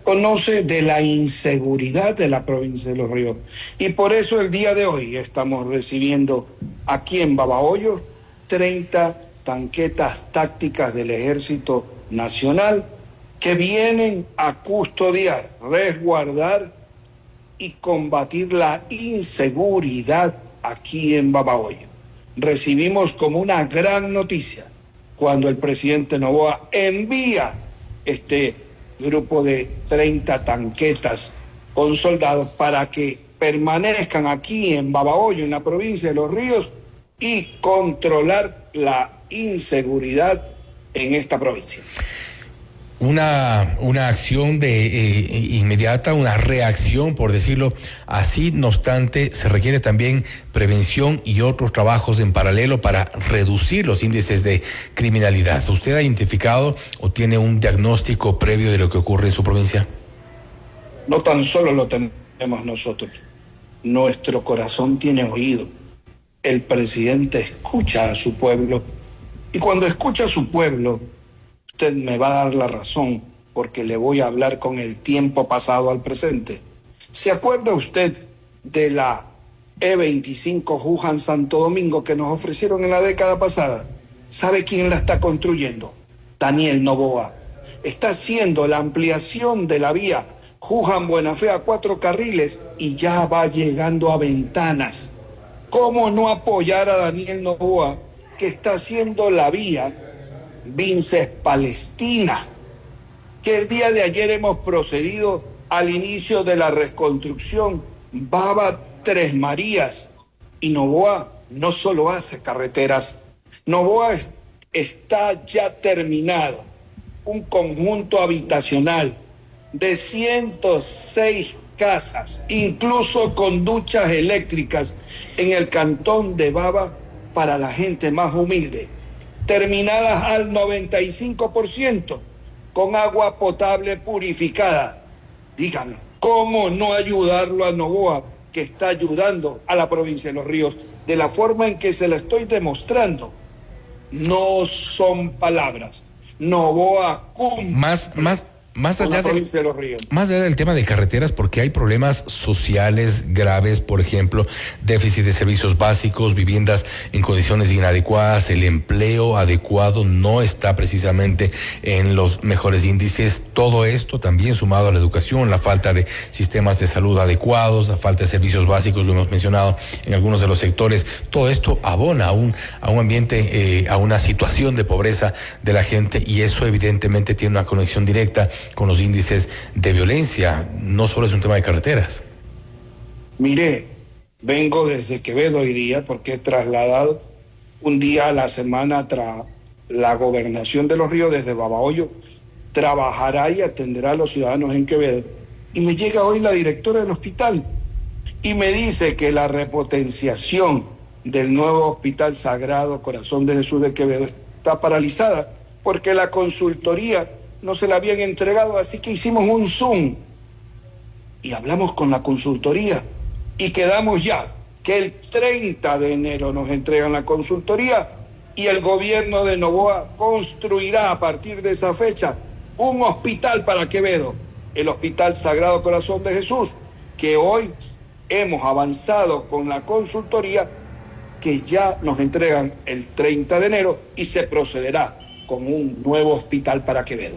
conoce de la inseguridad de la provincia de Los Ríos, y por eso el día de hoy estamos recibiendo aquí en Babahoyo 30 tanquetas tácticas del Ejército Nacional que vienen a custodiar, resguardar y combatir la inseguridad aquí en Babahoyo. Recibimos como una gran noticia cuando el presidente Noboa envía este grupo de 30 tanquetas con soldados para que permanezcan aquí en Babahoyo, en la provincia de Los Ríos, y controlar la inseguridad en esta provincia. Una acción de inmediata, una reacción, por decirlo así. No obstante, se requiere también prevención y otros trabajos en paralelo para reducir los índices de criminalidad. ¿Usted ha identificado o tiene un diagnóstico previo de lo que ocurre en su provincia? No tan solo lo tenemos nosotros. Nuestro corazón tiene oído. El presidente escucha a su pueblo, y cuando escucha a su pueblo, usted me va a dar la razón, porque le voy a hablar con el tiempo pasado al presente. ¿Se acuerda usted de la E25 Juján Santo Domingo que nos ofrecieron en la década pasada? ¿Sabe quién la está construyendo? Daniel Noboa. está haciendo la ampliación de la vía Juján Buena Fe a 4 carriles y ya va llegando a Ventanas. ¿Cómo no apoyar a Daniel Noboa, que está haciendo la vía Vinces Palestina? Que el día de ayer hemos procedido al inicio de la reconstrucción Baba Tres Marías. Y Noboa no solo hace carreteras, Noboa está ya terminado un conjunto habitacional de 106 casas, incluso con duchas eléctricas en el cantón de Baba para la gente más humilde, terminadas al 95%, con agua potable purificada. Díganme, ¿cómo no ayudarlo a Noboa, que está ayudando a la provincia de Los Ríos de la forma en que se lo estoy demostrando? No son palabras. Noboa cumple. Más allá del tema de carreteras, porque hay problemas sociales graves, por ejemplo, déficit de servicios básicos, viviendas en condiciones inadecuadas, el empleo adecuado no está precisamente en los mejores índices. Todo esto también sumado a la educación, la falta de sistemas de salud adecuados, la falta de servicios básicos, lo hemos mencionado en algunos de los sectores. Todo esto abona a un ambiente, a una situación de pobreza de la gente, y eso evidentemente tiene una conexión directa con los índices de violencia. No solo es un tema de carreteras. Mire, vengo desde Quevedo hoy día porque he trasladado un día a la semana la gobernación de Los Ríos desde Babahoyo. Trabajará y atenderá a los ciudadanos en Quevedo. Y me llega hoy la directora del hospital y me dice que la repotenciación del nuevo Hospital Sagrado Corazón de Jesús de Quevedo está paralizada porque la consultoría no se la habían entregado, así que hicimos un Zoom y hablamos con la consultoría y quedamos ya que el 30 de enero nos entregan la consultoría y el gobierno de Noboa construirá a partir de esa fecha un hospital para Quevedo, el Hospital Sagrado Corazón de Jesús, que hoy hemos avanzado con la consultoría, que ya nos entregan el 30 de enero y se procederá con un nuevo hospital para Quevedo.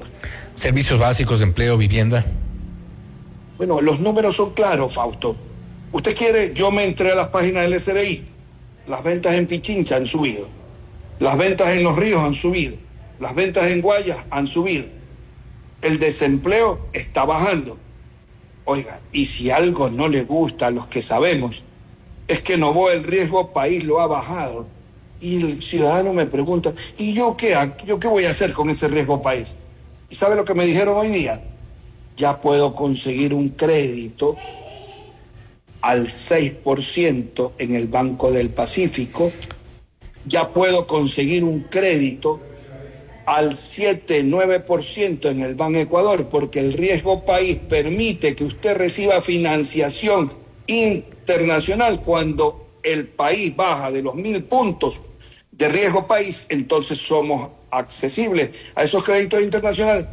Servicios básicos, empleo, vivienda. Bueno, los números son claros, Fausto. Usted quiere, yo me entré a las páginas del SRI. Las ventas en Pichincha han subido. Las ventas en Los Ríos han subido. Las ventas en Guayas han subido. El desempleo está bajando. Oiga, y si algo no le gusta a los que sabemos, es que Noboa el riesgo país lo ha bajado. Y el ciudadano me pregunta, ¿y yo qué voy a hacer con ese riesgo país? ¿Y sabe lo que me dijeron hoy día? Ya puedo conseguir un crédito al 6% en el Banco del Pacífico, ya puedo conseguir un crédito al 7-9% en el Banco Ecuador, porque el riesgo país permite que usted reciba financiación internacional cuando el país baja de los 1.000 puntos de riesgo país, entonces somos accesibles a esos créditos internacionales.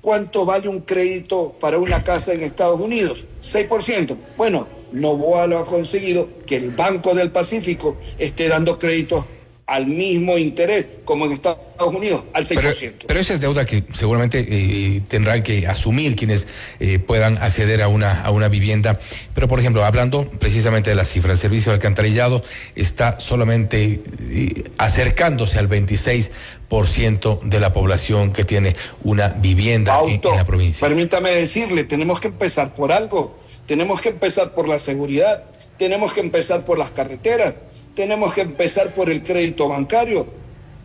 ¿Cuánto vale un crédito para una casa en Estados Unidos? 6%. Bueno, Noboa lo ha conseguido, que el Banco del Pacífico esté dando créditos al mismo interés como en Estados Unidos, al 6%. Pero esa es deuda que seguramente tendrán que asumir quienes puedan acceder a una vivienda. Pero, por ejemplo, hablando precisamente de las cifras, el servicio de alcantarillado está solamente acercándose al 26% de la población que tiene una vivienda en la provincia. Permítame decirle, tenemos que empezar por algo. Tenemos que empezar por la seguridad, tenemos que empezar por las carreteras, tenemos que empezar por el crédito bancario.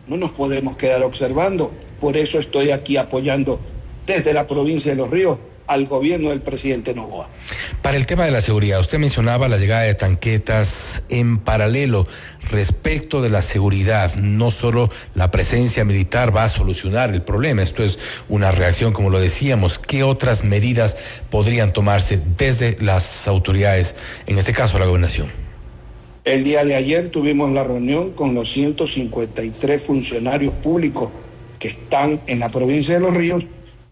No nos podemos quedar observando. Por eso estoy aquí apoyando desde la provincia de Los Ríos al gobierno del presidente Noboa. Para el tema de la seguridad, usted mencionaba la llegada de tanquetas en paralelo. Respecto de la seguridad, no solo la presencia militar va a solucionar el problema, esto es una reacción, como lo decíamos. ¿Qué otras medidas podrían tomarse desde las autoridades, en este caso la gobernación? El día de ayer tuvimos la reunión con los 153 funcionarios públicos que están en la provincia de Los Ríos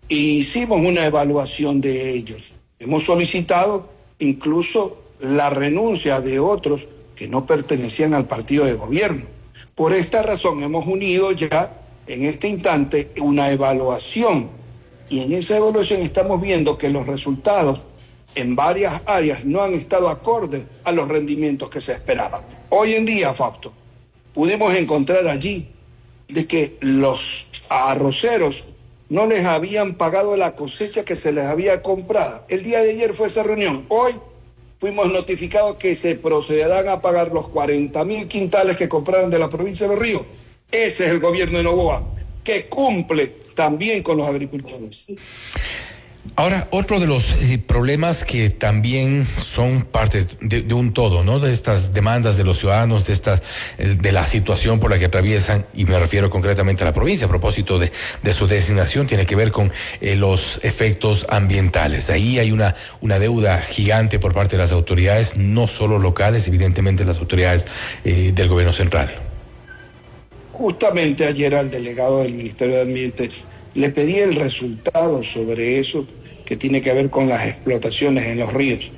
e hicimos una evaluación de ellos. Hemos solicitado incluso la renuncia de otros que no pertenecían al partido de gobierno. Por esta razón hemos unido ya en este instante una evaluación Y en esa evaluación estamos viendo que los resultados en varias áreas no han estado acordes a los rendimientos que se esperaban. Hoy en día, Fausto, pudimos encontrar allí de que los arroceros no les habían pagado la cosecha que se les había comprado. El día de ayer fue esa reunión. Hoy fuimos notificados que se procederán a pagar los 40.000 quintales que compraron de la provincia de Los Ríos. Ese es el gobierno de Noboa, que cumple también con los agricultores. Ahora, otro de los problemas que también son parte de un todo, ¿no? De estas demandas de los ciudadanos, de la situación por la que atraviesan, y me refiero concretamente a la provincia, a propósito de su designación, tiene que ver con los efectos ambientales. Ahí hay una deuda gigante por parte de las autoridades, no solo locales, evidentemente las autoridades del gobierno central. Justamente ayer al delegado del Ministerio de Ambiente le pedí el resultado sobre eso que tiene que ver con las explotaciones en los ríos.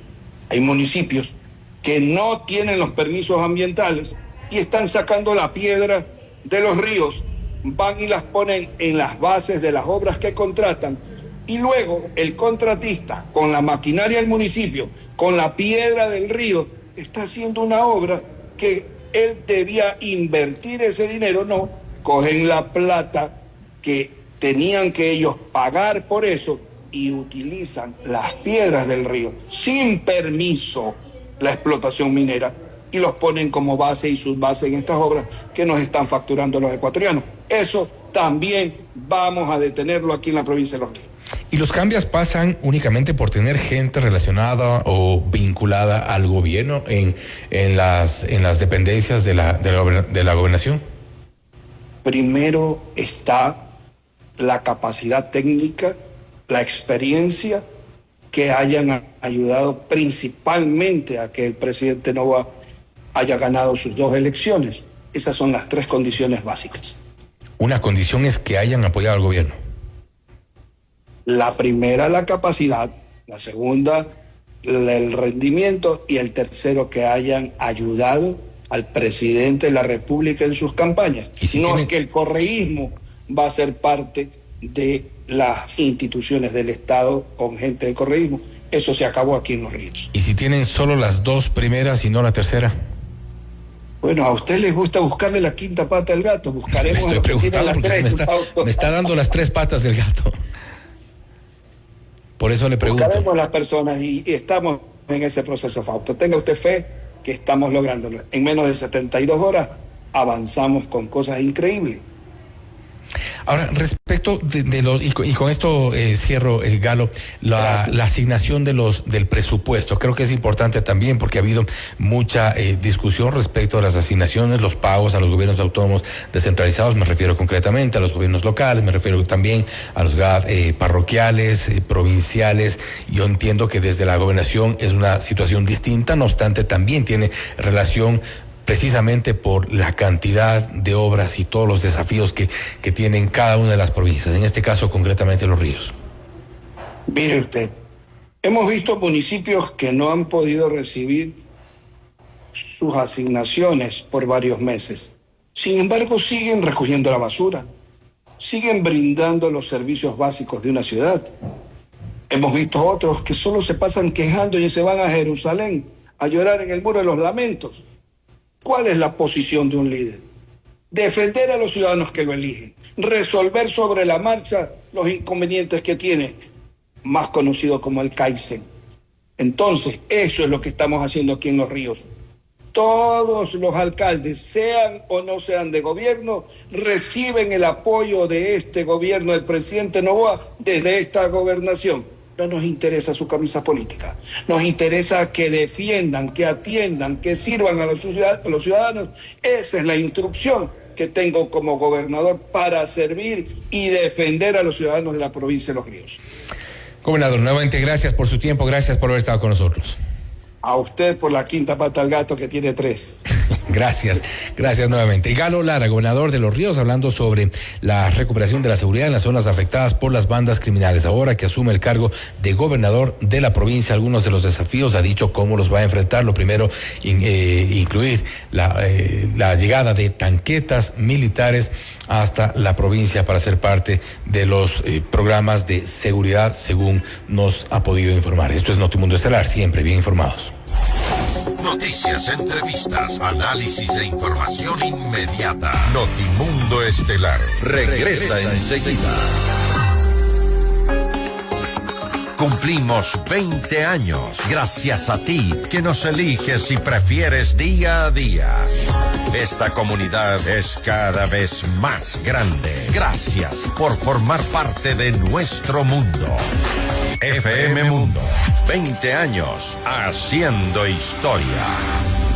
Hay municipios que no tienen los permisos ambientales y están sacando la piedra de los ríos, van y las ponen en las bases de las obras que contratan, y luego el contratista, con la maquinaria del municipio, con la piedra del río, está haciendo una obra que él debía invertir ese dinero. No, cogen la plata que tenían que ellos pagar por eso y utilizan las piedras del río sin permiso, la explotación minera, y los ponen como base y subbase en estas obras que nos están facturando los ecuatorianos. Eso también vamos a detenerlo aquí en la provincia de Los Ríos. ¿Y los cambios pasan únicamente por tener gente relacionada o vinculada al gobierno en las dependencias de la gobernación? Primero está la capacidad técnica, la experiencia, que hayan ayudado principalmente a que el presidente Noboa haya ganado sus 2 elecciones. Esas son las 3 condiciones básicas. Una condición es que hayan apoyado al gobierno. La primera, la capacidad; la segunda, el rendimiento; y el tercero, que hayan ayudado al presidente de la República en sus campañas. No es que el correísmo va a ser parte de las instituciones del Estado con gente del correísmo. Eso se acabó aquí en Los Ríos. ¿Y si tienen solo las 2 primeras y no la tercera? Bueno, a usted les gusta buscarle la quinta pata al gato. Buscaremos a los que tienen las 3. Me está dando las 3 patas del gato. Por eso le pregunto. Buscaremos las personas y estamos en ese proceso, Fausto. Tenga usted fe que estamos lográndolo. En menos de 72 horas avanzamos con cosas increíbles. Ahora, respecto de los, y con esto cierro, Galo, la asignación del presupuesto, creo que es importante también porque ha habido mucha discusión respecto a las asignaciones, los pagos a los gobiernos autónomos descentralizados. Me refiero concretamente a los gobiernos locales, me refiero también a los GAD parroquiales, provinciales. Yo entiendo que desde la gobernación es una situación distinta, no obstante también tiene relación precisamente por la cantidad de obras y todos los desafíos que tienen cada una de las provincias, en este caso concretamente Los Ríos. Mire usted, hemos visto municipios que no han podido recibir sus asignaciones por varios meses. Sin embargo, siguen recogiendo la basura, siguen brindando los servicios básicos de una ciudad. Hemos visto otros que solo se pasan quejando y se van a Jerusalén a llorar en el muro de los lamentos. ¿Cuál es la posición de un líder? Defender a los ciudadanos que lo eligen, resolver sobre la marcha los inconvenientes que tiene, más conocido como el Kaizen. Entonces, eso es lo que estamos haciendo aquí en Los Ríos. Todos los alcaldes, sean o no sean de gobierno, reciben el apoyo de este gobierno del presidente Noboa desde esta gobernación. No nos interesa su camisa política, nos interesa que defiendan, que atiendan, que sirvan a los ciudadanos. Esa es la instrucción que tengo como gobernador para servir y defender a los ciudadanos de la provincia de Los Ríos. Gobernador, nuevamente gracias por su tiempo, gracias por haber estado con nosotros. A usted por la quinta pata al gato que tiene 3. Gracias nuevamente. Y Galo Lara, gobernador de Los Ríos, hablando sobre la recuperación de la seguridad en las zonas afectadas por las bandas criminales. Ahora que asume el cargo de gobernador de la provincia, algunos de los desafíos ha dicho cómo los va a enfrentar. Lo primero, incluir la llegada de tanquetas militares hasta la provincia para ser parte de los programas de seguridad, según nos ha podido informar. Esto es Notimundo Estelar, siempre bien informados. Noticias, entrevistas, análisis e información inmediata. Notimundo Estelar regresa enseguida. Cumplimos 20 años gracias a ti que nos eliges y prefieres día a día. Esta comunidad es cada vez más grande. Gracias por formar parte de nuestro mundo. FM Mundo, 20 años haciendo historia.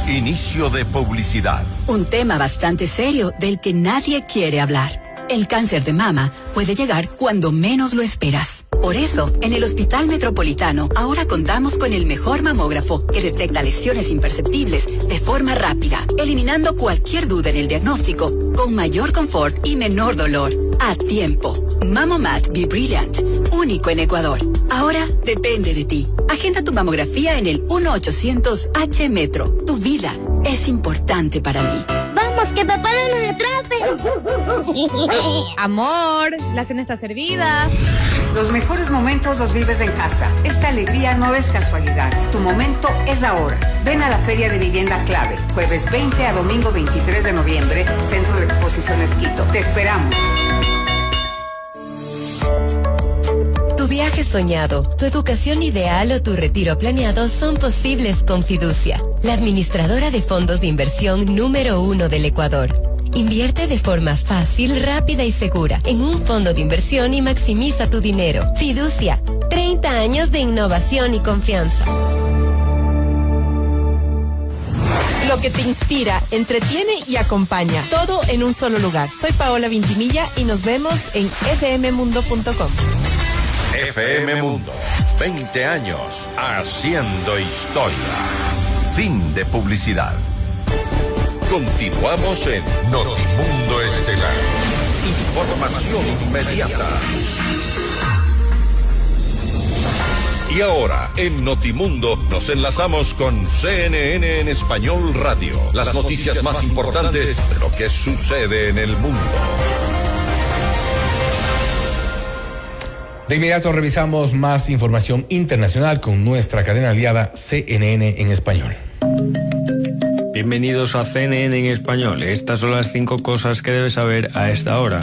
Inicio de publicidad. Un tema bastante serio del que nadie quiere hablar. El cáncer de mama puede llegar cuando menos lo esperas. Por eso, en el Hospital Metropolitano ahora contamos con el mejor mamógrafo que detecta lesiones imperceptibles de forma rápida, eliminando cualquier duda en el diagnóstico, con mayor confort y menor dolor. A tiempo. Mamomat Be Brilliant, único en Ecuador. Ahora depende de ti. Agenda tu mamografía en el 1-800-H Metro. Tu vida es importante para mí. ¡Vamos, que papá no nos atrape! Amor, la cena está servida. Los mejores momentos los vives en casa. Esta alegría no es casualidad. Tu momento es ahora. Ven a la Feria de Vivienda Clave, jueves 20 a domingo 23 de noviembre, Centro de Exposiciones Quito. Te esperamos. Tu viaje soñado, tu educación ideal o tu retiro planeado son posibles con Fiducia, la administradora de fondos de inversión número 1 del Ecuador. Invierte de forma fácil, rápida y segura en un fondo de inversión y maximiza tu dinero. Fiducia, 30 años de innovación y confianza. Lo que te inspira, entretiene y acompaña. Todo en un solo lugar. Soy Paola Vintimilla y nos vemos en fmmundo.com. FM Mundo, 20 años haciendo historia. Fin de publicidad. Continuamos en Notimundo Estelar. Información inmediata. Y ahora, en Notimundo, nos enlazamos con CNN en Español Radio. Las noticias más importantes de lo que sucede en el mundo. De inmediato revisamos más información internacional con nuestra cadena aliada CNN en Español. Bienvenidos a CNN en Español. Estas son las 5 cosas que debes saber a esta hora.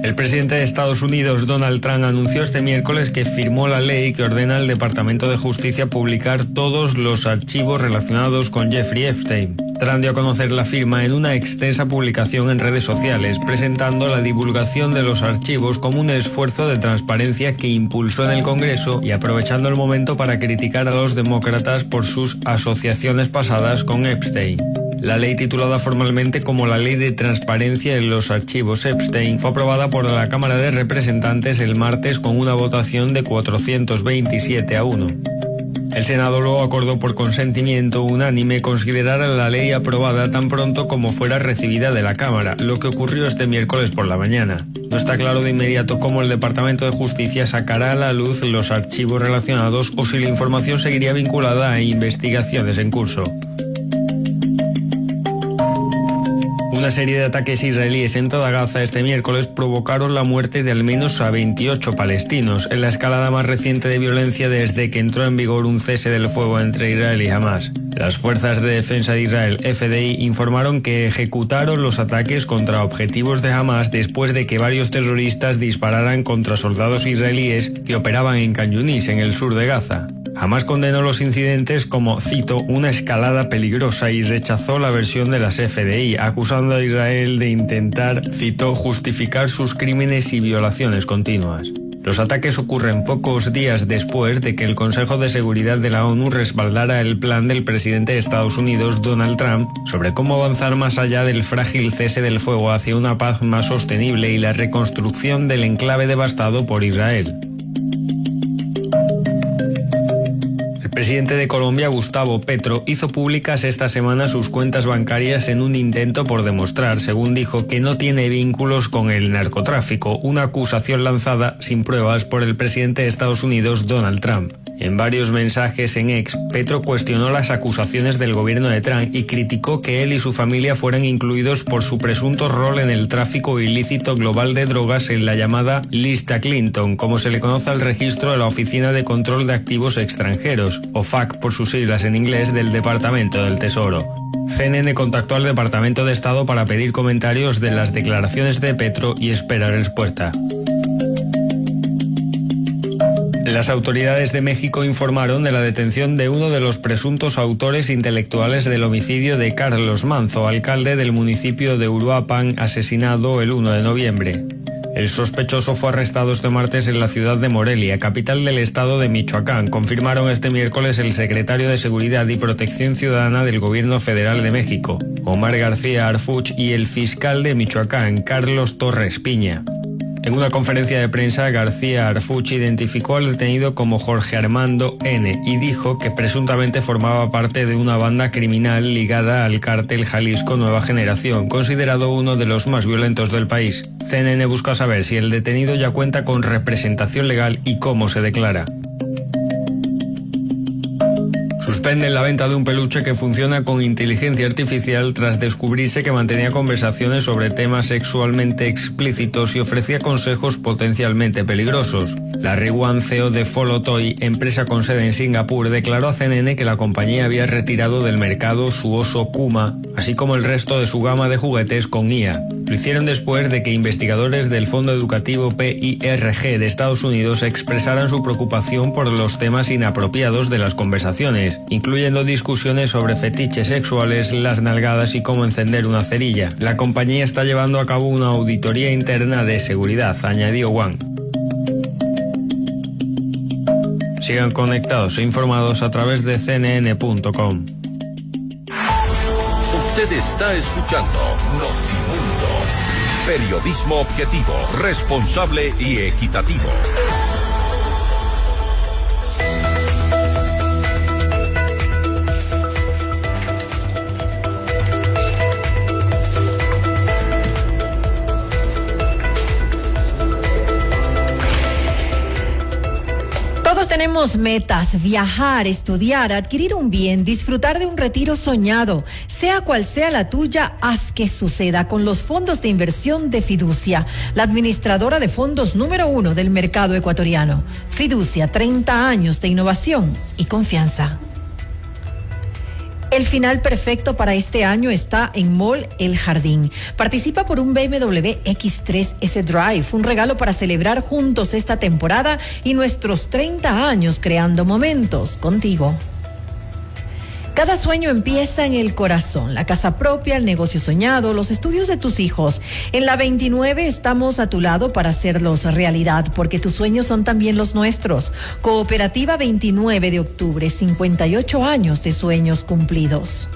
El presidente de Estados Unidos, Donald Trump, anunció este miércoles que firmó la ley que ordena al Departamento de Justicia publicar todos los archivos relacionados con Jeffrey Epstein. Trump dio a conocer la firma en una extensa publicación en redes sociales, presentando la divulgación de los archivos como un esfuerzo de transparencia que impulsó en el Congreso y aprovechando el momento para criticar a los demócratas por sus asociaciones pasadas con Epstein. La ley, titulada formalmente como la Ley de Transparencia en los Archivos Epstein, fue aprobada por la Cámara de Representantes el martes con una votación de 427-1. El Senado luego acordó por consentimiento unánime considerar la ley aprobada tan pronto como fuera recibida de la Cámara, lo que ocurrió este miércoles por la mañana. No está claro de inmediato cómo el Departamento de Justicia sacará a la luz los archivos relacionados o si la información seguiría vinculada a investigaciones en curso. Una serie de ataques israelíes en toda Gaza este miércoles provocaron la muerte de al menos a 28 palestinos, en la escalada más reciente de violencia desde que entró en vigor un cese del fuego entre Israel y Hamás. Las Fuerzas de Defensa de Israel, FDI, informaron que ejecutaron los ataques contra objetivos de Hamás después de que varios terroristas dispararan contra soldados israelíes que operaban en Khan Yunis, en el sur de Gaza. Hamás condenó los incidentes como, cito, una escalada peligrosa y rechazó la versión de las FDI, acusando a Israel de intentar, cito, justificar sus crímenes y violaciones continuas. Los ataques ocurren pocos días después de que el Consejo de Seguridad de la ONU respaldara el plan del presidente de Estados Unidos, Donald Trump, sobre cómo avanzar más allá del frágil cese del fuego hacia una paz más sostenible y la reconstrucción del enclave devastado por Israel. El presidente de Colombia, Gustavo Petro, hizo públicas esta semana sus cuentas bancarias en un intento por demostrar, según dijo, que no tiene vínculos con el narcotráfico, una acusación lanzada sin pruebas por el presidente de Estados Unidos, Donald Trump. En varios mensajes en X, Petro cuestionó las acusaciones del gobierno de Trump y criticó que él y su familia fueran incluidos por su presunto rol en el tráfico ilícito global de drogas en la llamada lista Clinton, como se le conoce al registro de la Oficina de Control de Activos Extranjeros, OFAC por sus siglas en inglés, del Departamento del Tesoro. CNN contactó al Departamento de Estado para pedir comentarios de las declaraciones de Petro y espera respuesta. Las autoridades de México informaron de la detención de uno de los presuntos autores intelectuales del homicidio de Carlos Manzo, alcalde del municipio de Uruapan, asesinado el 1 de noviembre. El sospechoso fue arrestado este martes en la ciudad de Morelia, capital del estado de Michoacán, confirmaron este miércoles el secretario de Seguridad y Protección Ciudadana del Gobierno Federal de México, Omar García Harfuch, y el fiscal de Michoacán, Carlos Torres Piña. En una conferencia de prensa, García Harfuch identificó al detenido como Jorge Armando N. y dijo que presuntamente formaba parte de una banda criminal ligada al cártel Jalisco Nueva Generación, considerado uno de los más violentos del país. CNN busca saber si el detenido ya cuenta con representación legal y cómo se declara. Suspenden la venta de un peluche que funciona con inteligencia artificial tras descubrirse que mantenía conversaciones sobre temas sexualmente explícitos y ofrecía consejos potencialmente peligrosos. Larry Wan, CEO de Follow Toy, empresa con sede en Singapur, declaró a CNN que la compañía había retirado del mercado su oso Kuma, así como el resto de su gama de juguetes con IA. Lo hicieron después de que investigadores del Fondo Educativo PIRG de Estados Unidos expresaran su preocupación por los temas inapropiados de las conversaciones, incluyendo discusiones sobre fetiches sexuales, las nalgadas y cómo encender una cerilla. La compañía está llevando a cabo una auditoría interna de seguridad, añadió Wang. Sigan conectados e informados a través de cnn.com. Usted está escuchando Notimundo. Periodismo objetivo, responsable y equitativo. Tenemos metas: viajar, estudiar, adquirir un bien, disfrutar de un retiro soñado. Sea cual sea la tuya, haz que suceda con los fondos de inversión de Fiducia, la administradora de fondos número 1 del mercado ecuatoriano. Fiducia, 30 años de innovación y confianza. El final perfecto para este año está en Mall El Jardín. Participa por un BMW X3 S-Drive, un regalo para celebrar juntos esta temporada y nuestros 30 años creando momentos contigo. Cada sueño empieza en el corazón, la casa propia, el negocio soñado, los estudios de tus hijos. En la 29 estamos a tu lado para hacerlos realidad, porque tus sueños son también los nuestros. Cooperativa 29 de octubre, 58 años de sueños cumplidos.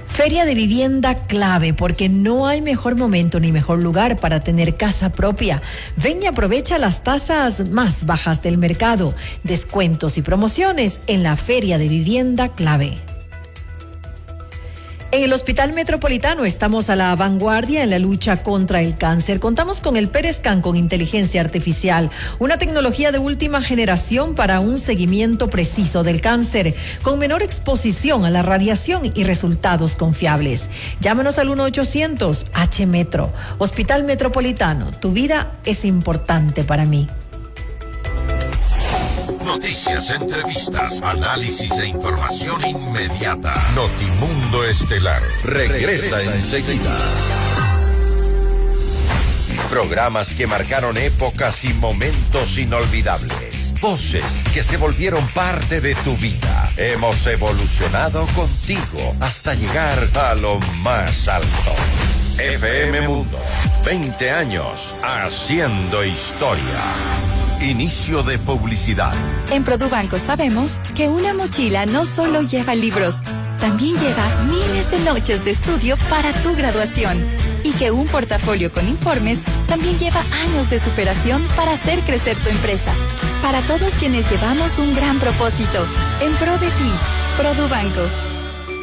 Feria de vivienda clave, porque no hay mejor momento ni mejor lugar para tener casa propia. Ven y aprovecha las tasas más bajas del mercado, descuentos y promociones en la Feria de Vivienda Clave. En el Hospital Metropolitano estamos a la vanguardia en la lucha contra el cáncer. Contamos con el PERESCAN con inteligencia artificial, una tecnología de última generación para un seguimiento preciso del cáncer, con menor exposición a la radiación y resultados confiables. Llámanos al 1-800-H-METRO. Hospital Metropolitano, tu vida es importante para mí. Noticias, entrevistas, análisis e información inmediata. Notimundo Estelar regresa enseguida. Programas que marcaron épocas y momentos inolvidables. Voces que se volvieron parte de tu vida. Hemos evolucionado contigo hasta llegar a lo más alto. FM Mundo, 20 años haciendo historia. Inicio de publicidad. En Produbanco sabemos que una mochila no solo lleva libros, también lleva miles de noches de estudio para tu graduación. Y que un portafolio con informes también lleva años de superación para hacer crecer tu empresa. Para todos quienes llevamos un gran propósito, en pro de ti, Produbanco.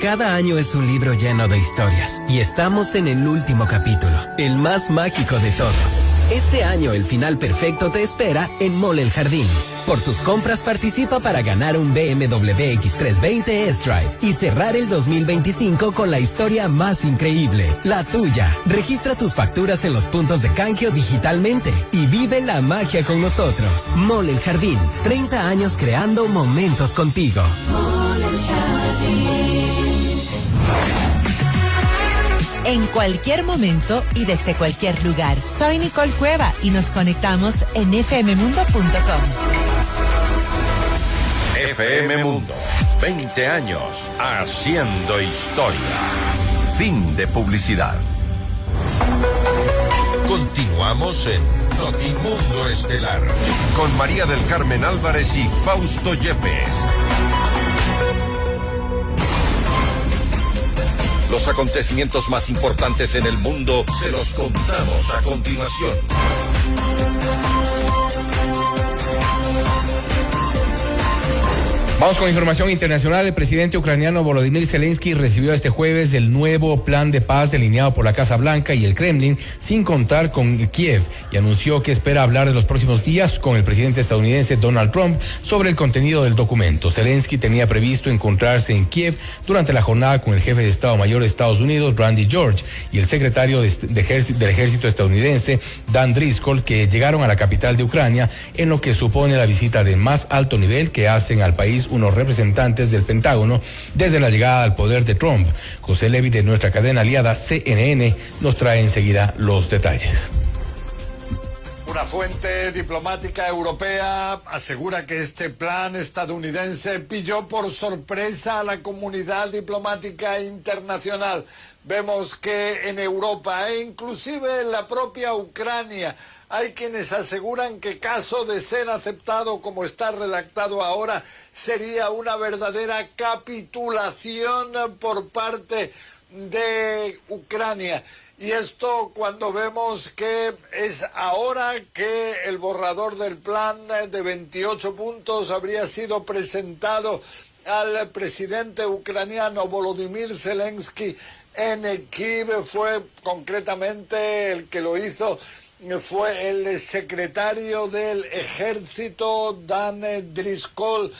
Cada año es un libro lleno de historias y estamos en el último capítulo, el más mágico de todos. Este año el final perfecto te espera en Mole El Jardín. Por tus compras participa para ganar un BMW X320 S-Drive y cerrar el 2025 con la historia más increíble, la tuya. Registra tus facturas en los puntos de canjeo digitalmente y vive la magia con nosotros. Mole El Jardín, 30 años creando momentos contigo. Mole El Jardín. En cualquier momento y desde cualquier lugar. Soy Nicole Cueva y nos conectamos en fmmundo.com. FM Mundo, 20 años haciendo historia. Fin de publicidad. Continuamos en Notimundo Estelar con María del Carmen Álvarez y Fausto Yepes. Los acontecimientos más importantes en el mundo se los contamos a continuación. Vamos con información internacional. El presidente ucraniano Volodymyr Zelensky recibió este jueves el nuevo plan de paz delineado por la Casa Blanca y el Kremlin sin contar con Kiev y anunció que espera hablar de los próximos días con el presidente estadounidense Donald Trump sobre el contenido del documento. Zelensky tenía previsto encontrarse en Kiev durante la jornada con el jefe de Estado Mayor de Estados Unidos, Randy George, y el secretario del ejército estadounidense, Dan Driscoll, que llegaron a la capital de Ucrania en lo que supone la visita de más alto nivel que hacen al país unos representantes del Pentágono desde la llegada al poder de Trump. José Levi, de nuestra cadena aliada CNN, nos trae enseguida los detalles. Una fuente diplomática europea asegura que este plan estadounidense pilló por sorpresa a la comunidad diplomática internacional. Vemos que en Europa e inclusive en la propia Ucrania hay quienes aseguran que caso de ser aceptado como está redactado ahora, sería una verdadera capitulación por parte de Ucrania. Y esto cuando vemos que es ahora que el borrador del plan de 28 puntos habría sido presentado al presidente ucraniano Volodymyr Zelensky en Kiev. Fue concretamente el que lo hizo, fue el secretario del ejército, Dan Driscoll,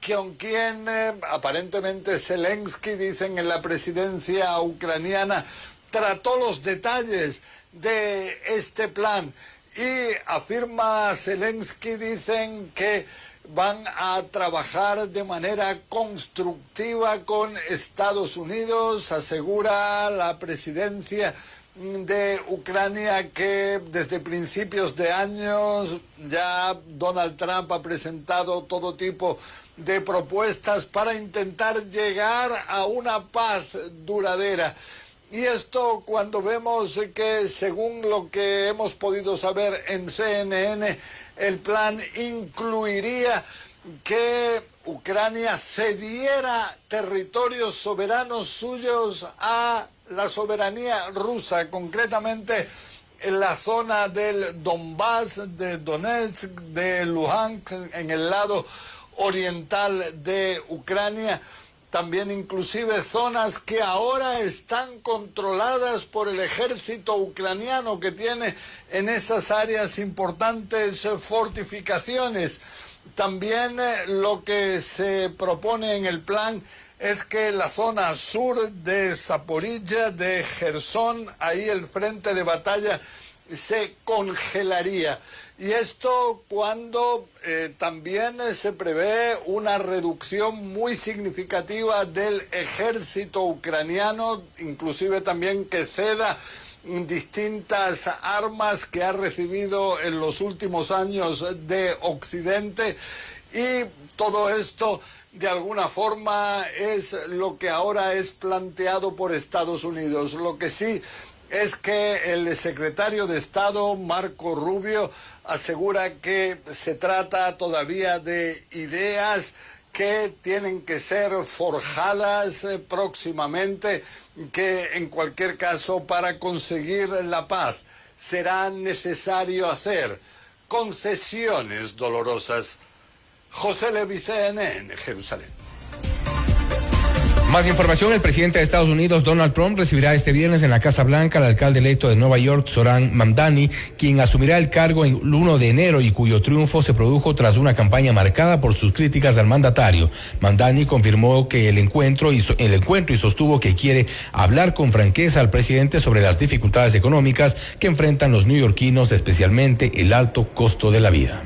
con quien aparentemente Zelensky, dicen en la presidencia ucraniana, trató los detalles de este plan. Y afirma Zelensky, dicen que van a trabajar de manera constructiva con Estados Unidos. Asegura la presidencia de Ucrania que desde principios de años ya Donald Trump ha presentado todo tipo de propuestas para intentar llegar a una paz duradera. Y esto cuando vemos que, según lo que hemos podido saber en CNN, el plan incluiría que Ucrania cediera territorios soberanos suyos a la soberanía rusa, concretamente en la zona del Donbass, de Donetsk, de Luhansk, en el lado oriental de Ucrania. También inclusive zonas que ahora están controladas por el ejército ucraniano, que tiene en esas áreas importantes fortificaciones. También lo que se propone en el plan es que la zona sur de Zaporilla, de Jersón, ahí el frente de batalla se congelaría. Y esto cuando también se prevé una reducción muy significativa del ejército ucraniano, inclusive también que ceda distintas armas que ha recibido en los últimos años de Occidente. Y todo esto de alguna forma es lo que ahora es planteado por Estados Unidos. Lo que sí es que el secretario de Estado, Marco Rubio, asegura que se trata todavía de ideas que tienen que ser forjadas próximamente, que en cualquier caso para conseguir la paz será necesario hacer concesiones dolorosas. José Levicene en Jerusalén. Más información, el presidente de Estados Unidos, Donald Trump, recibirá este viernes en la Casa Blanca al alcalde electo de Nueva York, Zohran Mamdani, quien asumirá el cargo el 1 de enero y cuyo triunfo se produjo tras una campaña marcada por sus críticas al mandatario. Mamdani confirmó que el encuentro y sostuvo que quiere hablar con franqueza al presidente sobre las dificultades económicas que enfrentan los neoyorquinos, especialmente el alto costo de la vida.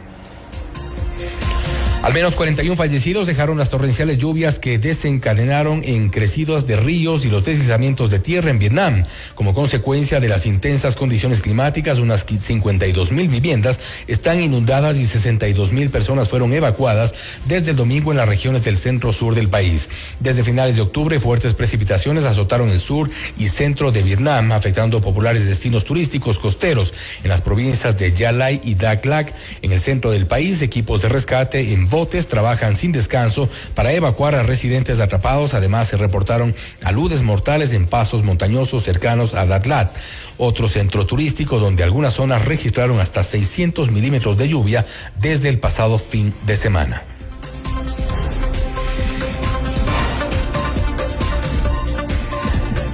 Al menos 41 fallecidos dejaron las torrenciales lluvias que desencadenaron en crecidas de ríos y los deslizamientos de tierra en Vietnam. Como consecuencia de las intensas condiciones climáticas, unas 52,000 viviendas están inundadas y 62,000 personas fueron evacuadas desde el domingo en las regiones del centro-sur del país. Desde finales de octubre, fuertes precipitaciones azotaron el sur y centro de Vietnam, afectando populares destinos turísticos costeros en las provincias de Gia Lai y Dak Lak. En el centro del país, equipos de rescate en botes trabajan sin descanso para evacuar a residentes atrapados. Además, se reportaron aludes mortales en pasos montañosos cercanos a Datlat, otro centro turístico donde algunas zonas registraron hasta 600 milímetros de lluvia desde el pasado fin de semana.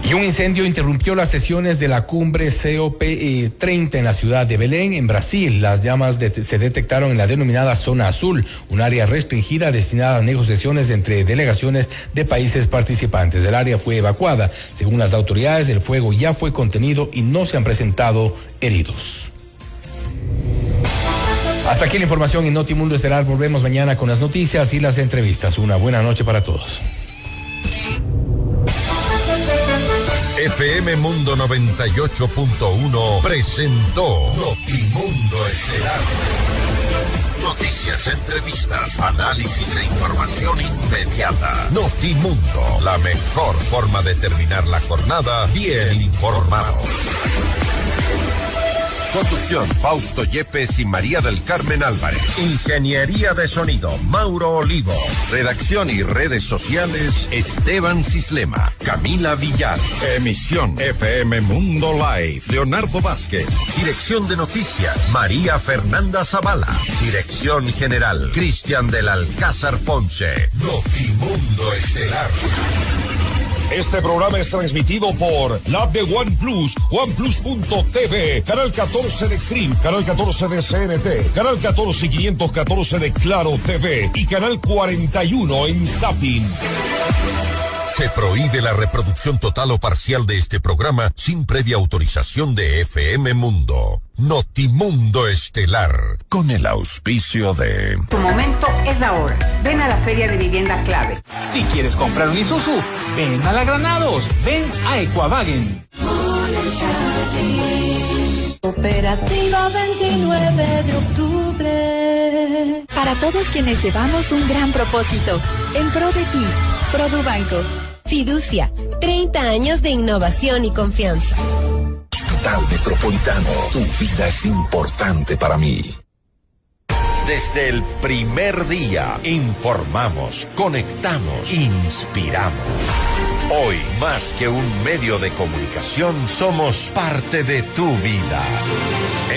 Y un incendio interrumpió las sesiones de la cumbre COP30 en la ciudad de Belén, en Brasil. Las llamas se detectaron en la denominada Zona Azul, un área restringida destinada a negociaciones entre delegaciones de países participantes. El área fue evacuada. Según las autoridades, el fuego ya fue contenido y no se han presentado heridos. Hasta aquí la información en Notimundo Estelar. Volvemos mañana con las noticias y las entrevistas. Una buena noche para todos. FM Mundo 98.1 presentó Notimundo Estelar. Noticias, entrevistas, análisis e información inmediata. Notimundo, la mejor forma de terminar la jornada bien informados. Conducción, Fausto Yepes y María del Carmen Álvarez. Ingeniería de sonido, Mauro Olivo. Redacción y redes sociales, Esteban Cislema, Camila Villar. Emisión, FM Mundo Live, Leonardo Vázquez. Dirección de noticias, María Fernanda Zavala. Dirección general, Cristian del Alcázar Ponce. Notimundo Estelar. Este programa es transmitido por la app de OnePlus, OnePlus.tv, Canal 14 de Extreme, Canal 14 de CNT, Canal 14 y 514 de Claro TV y Canal 41 en Zapping. Se prohíbe la reproducción total o parcial de este programa sin previa autorización de FM Mundo. Notimundo Estelar, con el auspicio de... Tu momento es ahora. Ven a la Feria de Vivienda Clave. Si quieres comprar un Isuzu, ven a la Granados, ven a Equavagen. Cooperativa 29 de octubre. Para todos quienes llevamos un gran propósito, en pro de ti, Produbanco. Fiducia, 30 años de innovación y confianza. Hospital Metropolitano, tu vida es importante para mí. Desde el primer día, informamos, conectamos, inspiramos. Hoy, más que un medio de comunicación, somos parte de tu vida.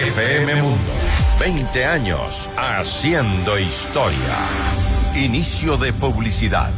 FM Mundo, 20 años haciendo historia. Inicio de publicidad.